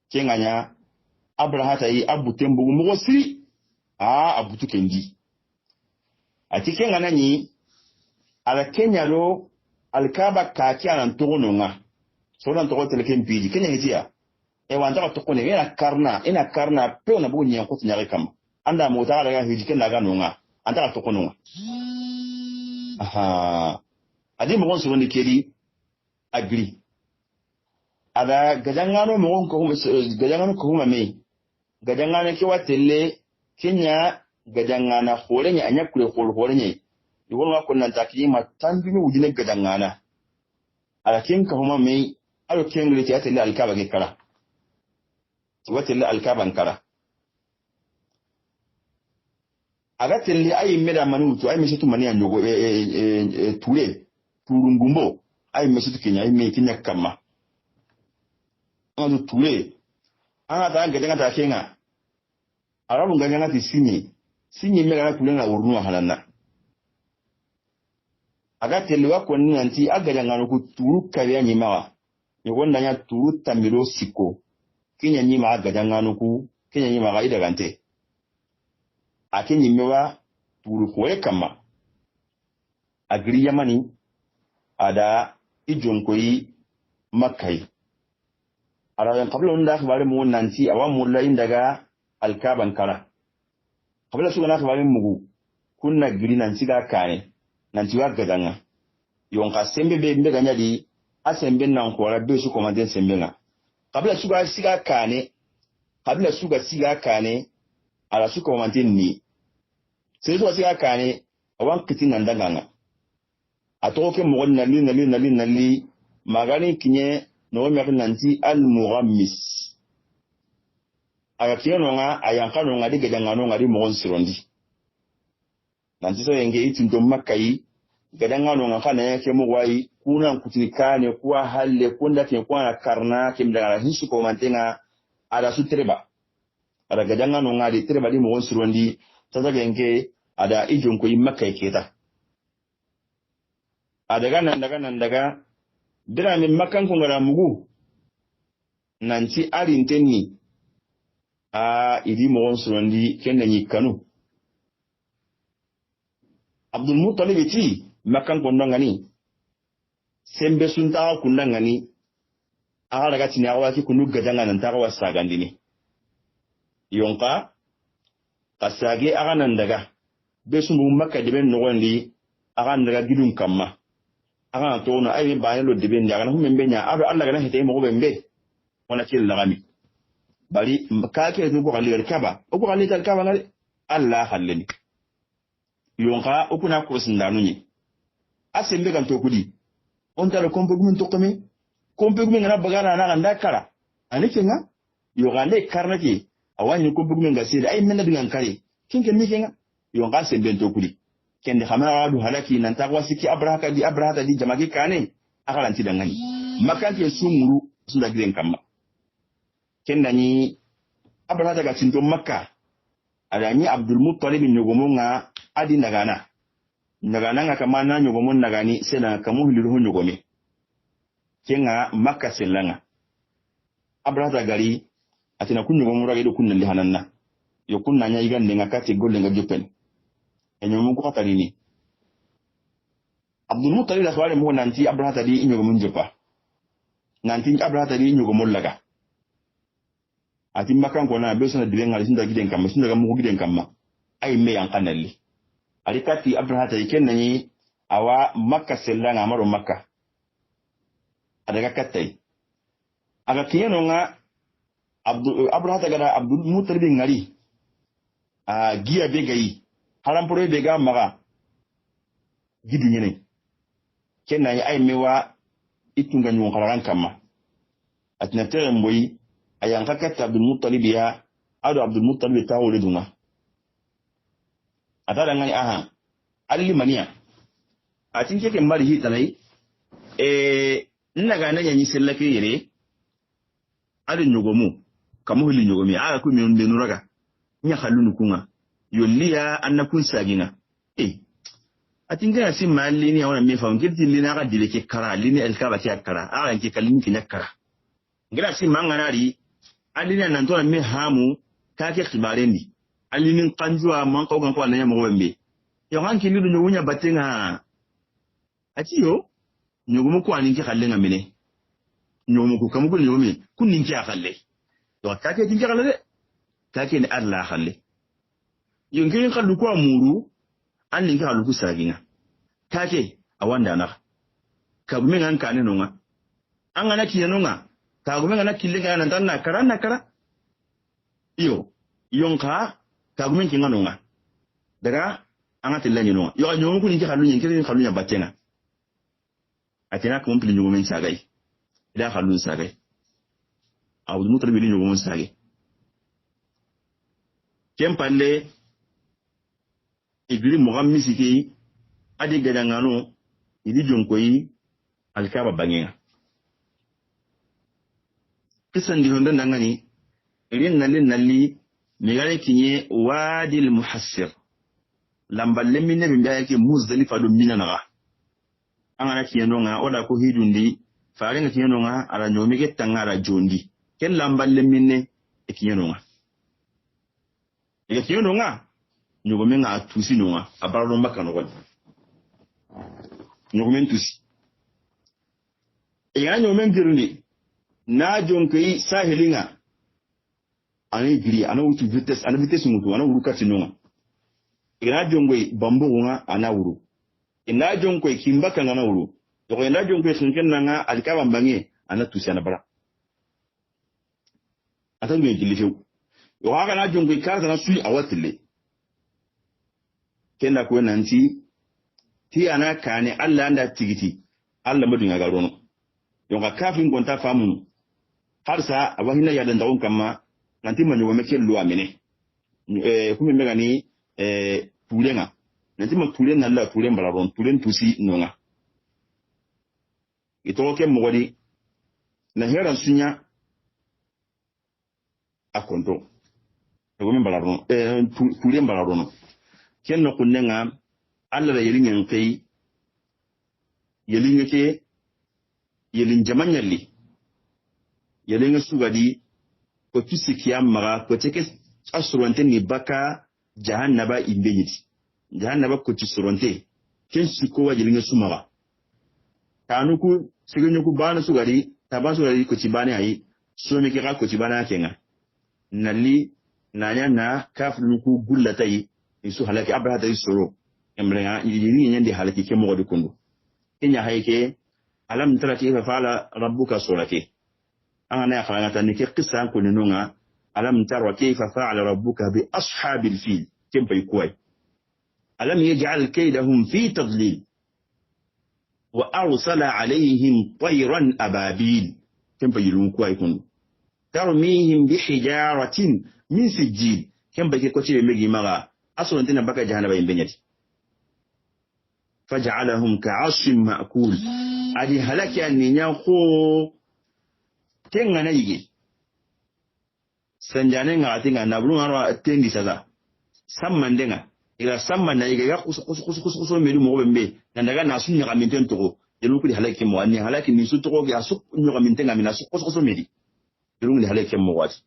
kenganya abrahata yi abutembu mugo siri abutu kendi atike nganani ala kenya lo alkaba kaki anan togono nga so dan togo tele kempiji kenya hitia e wanda to kone ina karna pe na bugu nyen kotu nyare kam anda mo ta daga hiji ken daga nonga anda to kono adi mo gon so ni kedi agri ada gajangano mo gon ko huma me gajangana ke watelle kenya gajangana horenya anyakure horenya iwon wa kunnan takima tambini wujine gajangana ala kin ka huma mai alo kengri ti atelle alkaba ke kala watelle alkaba kala aga telle ay meda manutu ay meshitu mani anyogo ture turungumbo ay meshitu kenya ay me kinya kama anu ture ana ta gajanga ta kenga arabu gajanga ti sinyi mega na kulenga urnu halanna aga telwa ko nanti agajanga no kuturu kabiya nyimawa ni wonda nya turu tamiro siko kinya nyima agajanga no ku kinya nyima ga ida gante akinyi mewa turu hoye kama agri yamani ada ijonkoyi makai arayan qabla unda akhbari mu nanti awam mullain daga alkaban kala qabla su na akhbari mugu kunna giri nanti ga kane nanti wa gadanga yonka sembe be mbe ganya di asembe nan ko rabbe su ko manden sembe nga qabla su ga siga kane ala su ko manden ni sai su siga kane awan kitin nan daga nga atoke mo nali magani kinye no me nanti al mughammis aya kiyano nga ayankano nga dige jangano nga di mo sirondi nanti so yenge itindo makai gadangano nga kana yake mo wai kuna kutinikane kuwa halle kunda ke kwa karna kimdala hinsu ko mantenga ada su treba ada gadangano nga di treba di mo sirondi tata genge ada ijon ko makai keta ada nan daga bira min makan ko ngara mugu nanti arintenni idi mo surondi kenna ni kanu Abdul Muttalib ti makan ko ndangani sembe sunta ko ndangani aga daga tini awa ki kunu gajanga nan ta wa sagandini yonka kasage aga nan daga be sumu makka de ben nogondi aga ndaga gidum kamma aga to no ay ba lo de ben daga no membe nya ado Allah ga na hete mo be wana kil lagami bari ka ke no ko ali kaba o ko ali tal kaba ngale Allah halleni yonka o kuna ko sindanu ni asembe kan to kudi on tala kompo gumin to kame kompo gumin na bagana na anda kara anike nga yo gande karnake awani kompo gumin ga sida ay menna dingan kare kinke mi kenga yonka sembe to kudi kende hamara du halaki nan ta wasiki abrahata di jamagi kane akalanti dangani makanke sumuru sunda giren kamma kenda ni abrahata ga tinto makka adani Abdul Muttalib nyogomonga adi nagana naga nanga kama na nyugo mun naga ni sena kamu hiliru nyugo me kenga makka selanga abrata gari atina kunyugo mun rage do kunna li hananna yo kunna nya igande nga kati golle nga jupen enyo mun ko tarini Abdul Muttalib da swale mo nanti abrata di nyugo mun jupa nanti abrata di nyugo mun laga ati makan ko na be sona dibenga sinda giden kam sinda gamu giden kam ay me yan kanalli ari kati abrahata ikenna ni awa makka sellanga maro makka adaga katai aga kiyeno nga abrahata gada Abdul Muttalib ngari a giya be gayi harampore be ga maga gidi nyene kenna ni ay mewa itunga nyon kararan kama atina tere mboyi ayanka kata Abdul Muttalib ya ado Abdul Muttalib tawole dunga atara ngani aha alli mania atin keke mari hitanai naga na yanyi sellake yere ado nyogomu kamu hili nyogomi aga ku mi nuraga nya halunu kunga yolliya annakun sagina atin ga sim malli ni awon mi fam girti lina ga dileke kara lini elkaba ki akara aga nke kalini ki nyakara ngira sim manganari alini nan to mi hamu kake khibarendi alinin kanjua man ko gan ko ananya mo wembe yo hanki ni do nyunya batenga atiyo nyugumu ko aninki khallenga mine nyugumu ko kamu ko nyugumi kunninki akhalle to kake tinki khalle de kake ni Allah khalle yo ngin khallu ko amuru anninki khallu ku saginga kake awanda na kabume ngan kane nonga angana kiyenonga kagume ngana killenga nan tan na kara iyo yonka kagumen kinga nonga daga anga tilanya nonga yo nyongu ni khalu nyin kirin khalu nya batenga atina ko mpili nyongu men sagai ila khalu sagai Abdul Muttalib ni nyongu men sagai kempalle ibili mugammisi ki adi gadangano idi jonkoyi alkaba bangenga kisan di honda ndangani irin nalli migare kinye wadil muhassir lamballe minne bimba yake Muzdalifa do minana angana kiyeno nga oda ko hidundi faare nga kiyeno nga ara nyomi ke tangara jondi ken lamballe minne e kiyeno nga e kiyeno nga nyugo menga atusi no nga abarlo makano ko nyugo men tusi e ga nyomen girundi na jonkai sahilinga ani giri ana wutu vitesse mutu ana wuru kati nonga ina jongoi bambo nga ana wuru ina jongoi kimbaka nga na wuru to ina jongoi sinken nga alikaba mbange ana tusi ana bara atan be gilifew yo haka na jongoi karta na sui awatile kenda ko nanti ti ana kane Allah anda tigiti Allah madunga garono yo ga kafin gonta famu harsa awahina ya dan dawon kama nanti manyo meke lo amene kuma mega ni tulenga nanti ma tulen nalla tulen balaron tulen tusi nonga ito ke mogodi na hera sunya akonto kuma balaron tulen balaron ken no kunenga alla da yelingen kai yelingeke yelin jamanyalli yelinga sugadi ko kisi kiyamma ko teke asronte ni baka jahannaba imbeyiti jahannaba ko tisuronte ken siko wajilinga sumaga tanuku sigenyoku bana sugadi tabasu gadi ko tibane ayi somi kira ko tibana kenga nali nanya na kafluku gullatai isu halaki abrahata isoro emrenga yiri nyande halaki ke mogodi kundu kenya hayke alam tara kayfa fa'ala rabbuka surati ana ya khalangata ni ke qissa ko ninunga alam tara kayfa fa'ala rabbuka bi ashabil fil kempa ikuwai alam yaj'al kaydahum fi tadlil wa arsala alayhim tayran ababil kempa yilun kuwai kundu tarmihim bi hijaratin min sijil kempa ke ko tibe megi maga aso ntina baka jahannaba imbenyati faj'alahum ka'asfin ma'kul adi halaki anninya ko tenga na yige sanjane nga tinga na bulu ngaro tendi sasa sammandenga ila samma na iga kusu meri mo bembe na daga na sunni ga minten to yelu kuli halaki mo ani halaki ni su to ga su nyo ga minten ga mina su kusu meri yelu kuli halaki mo wati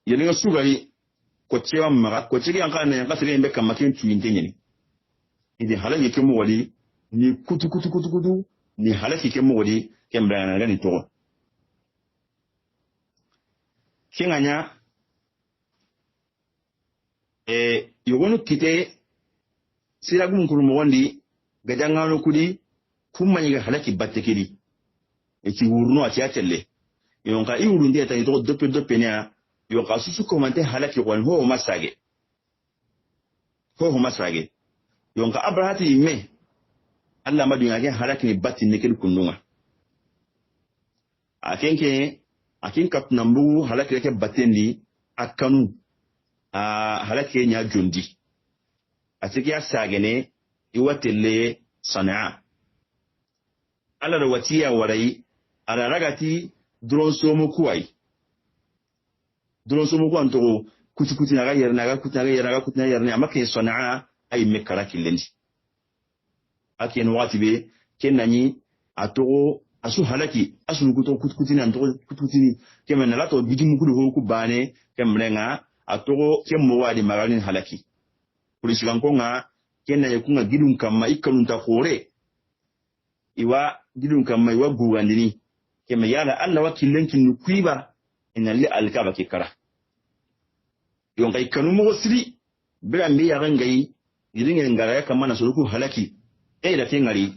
yelu su ga ko cewa maga ko cigi an kana yanka sire mbe kamakin tuinte nyini idi halaki ke mo wali ni kutu ni halaki ke mo wali kembra na ni to kinganya yogonu kite siragum kurumo wandi gajangano kudi kummanyi ga halaki battekidi ci wurno ati atelle yonka i wurundi ta to doppe nya yonka susu komante halaki ko ho masage yonka abrahati me Allah madunya ke halaki ni batti nikel kununga akin kapnambu halaki ke battendi akanu halake nya jondi atiki asagene iwatelle sanaa ala da watiya warai ala ragati dron somo kuwai anto kuti naga yerna amake sanaa ay mekara kilendi aken watibe kenani ato asu halaki asu kuto kuti nan to kuti kemen lato bidimu kudu ho ku bane kemrenga atogo kemmo wadi magalin halaki polisi kankonga kenna yekunga gidun kamma ikalun ta khore iwa gidun kamma iwa gugandini kema yala alla wakilenkin nukiba inna li alkaba kikara yon kai kanu mo siri bira mbi ya rangai yidinga ngara ya kama na suluku halaki da tengari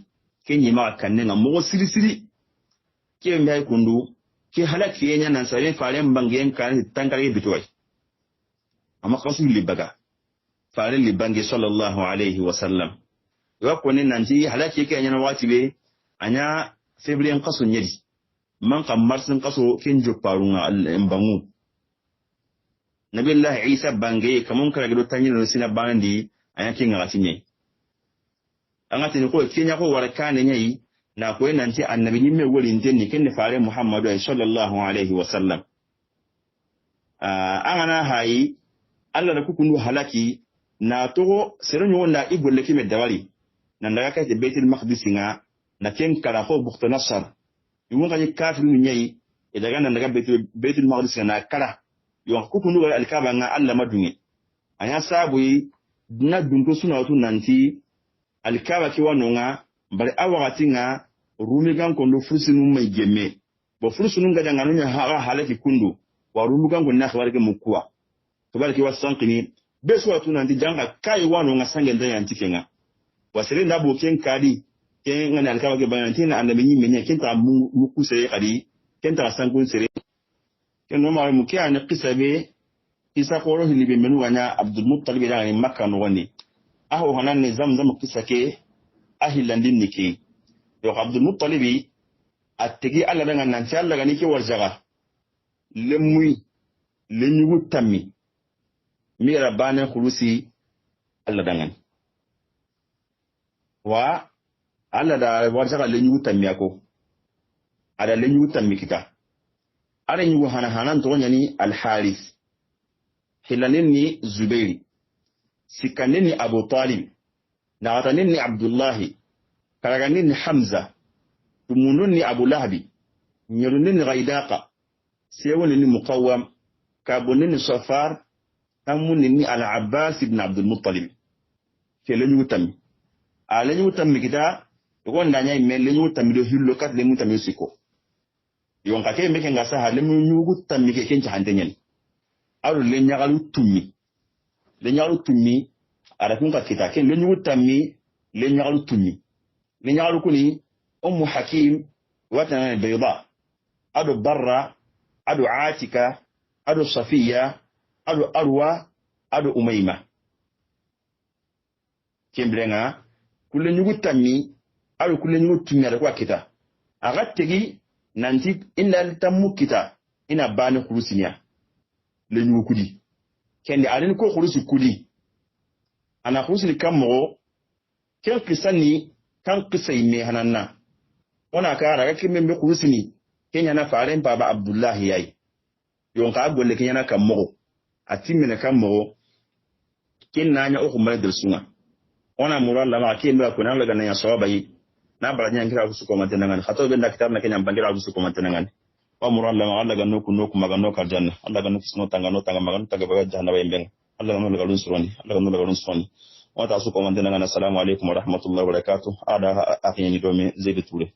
kenyi ma kannenga mo siri ke mbi kundu ke halaki yenya nan sare fare mbangen kan tankare bitwai amma kasu libaga fare libange sallallahu alaihi wasallam wa kone nanti halaki ke nyana wati be anya febrian kasu nyedi man kam marsin kaso ken jopparunga al-mbangu nabillahi isa bange kamun kala gido tanyi sina bandi anya kinga gatinye angati ni ko kenya ko warakane nyai na ko nanti annabi nyimme woli ntenni ken fare muhammadu sallallahu alaihi wasallam angana hayi Allah da kukundu halaki na togo serenyo na igolle kime dawali na ndaga kayte Baitul Maqdis nga na ken kala ko Bukht Nasr yumo gani kafiru nyai e daga na ndaga Baitul Maqdis na kala yo kukundu alkaba nga Allah madunge anya sabu na dunto suna watu nanti alkaba ki wanonga bari awagati nga rumi gan kondo furusinu mai gemme bo furusinu nga nganu nya halaki kundu wa rumi gan ko na khawari ke mukwa tubaliki wasankini beso watu nanti janga kai wano nga sange ndaya antikenga wasere ndabo ken kadi ken ngana alkawa ke bayanti na andabi nyi menya ken ta muku sere kadi ken ta sankun sere ken no ma mu kiya ne qisabe isa qoro hilibe menu wanya Abdul Muttalib da ni Makka no wani aho hanan ne zamzam qisake ahilandin niki yo Abdul Muttalib attegi alla daga nan ci alla gani ke warjaga lemui lenyugu tammi mira bane khulusi alla dangan wa alla da warjaga lenyugu tammi ako ada lenyugu tammi kita ada nyugu hanan to nyani al Haris hilanini Zubairi sikanini Abu Talib nawatanini Abdullah karaganini Hamza tumununi Abu Lahabi nyerunini Ghaidaqa sewunini Muqawwam kabunini Safar amunini Al-Abbas ibn Abdul Muttalib kelenyu tammi alenyu tammi kita wonda nyai melenyu tammi do hillo kat lenyu tammi siko yon kake meke ngasa halemu nyugu tammi ke kencha hantenyen aru lenyagalu tummi ara kunka kita ken lenyu tammi lenyagalu tummi lenyagalu kuni ummu Hakim watana bayda adu Barra adu Atika adu Safiya adu Arwa adu Umayma kembrenga kulle nyugu tammi adu kulle nyugu tummi ara kwa kita agategi nanti inna tammu kita ina bani khulusinya le nyugu kudi kende alin ko khulusi kudi ana khulusi kammo ken kisani kan kisai me hananna wana ka raga kimme me khulusi ni kenya na faren baba Abdullah yayi yon ka golle kenya na kammo atimina kammo kinna nya o kuma del sunga ona muralla ma kimba kuna laga na sawaba yi na baranya ngira ku su ko mantana ngani khato be kitab na kenya bangira ku su ko mantana ngani wa muralla ma Allah ga noku magano kal janna Allah ga noku suno tanga magano taga ba janna ba yemben Allah ga no laga lun suroni wa ta su ko mantana ngani assalamu alaikum wa rahmatullahi wa barakatuh ada akhiyan domi zai ture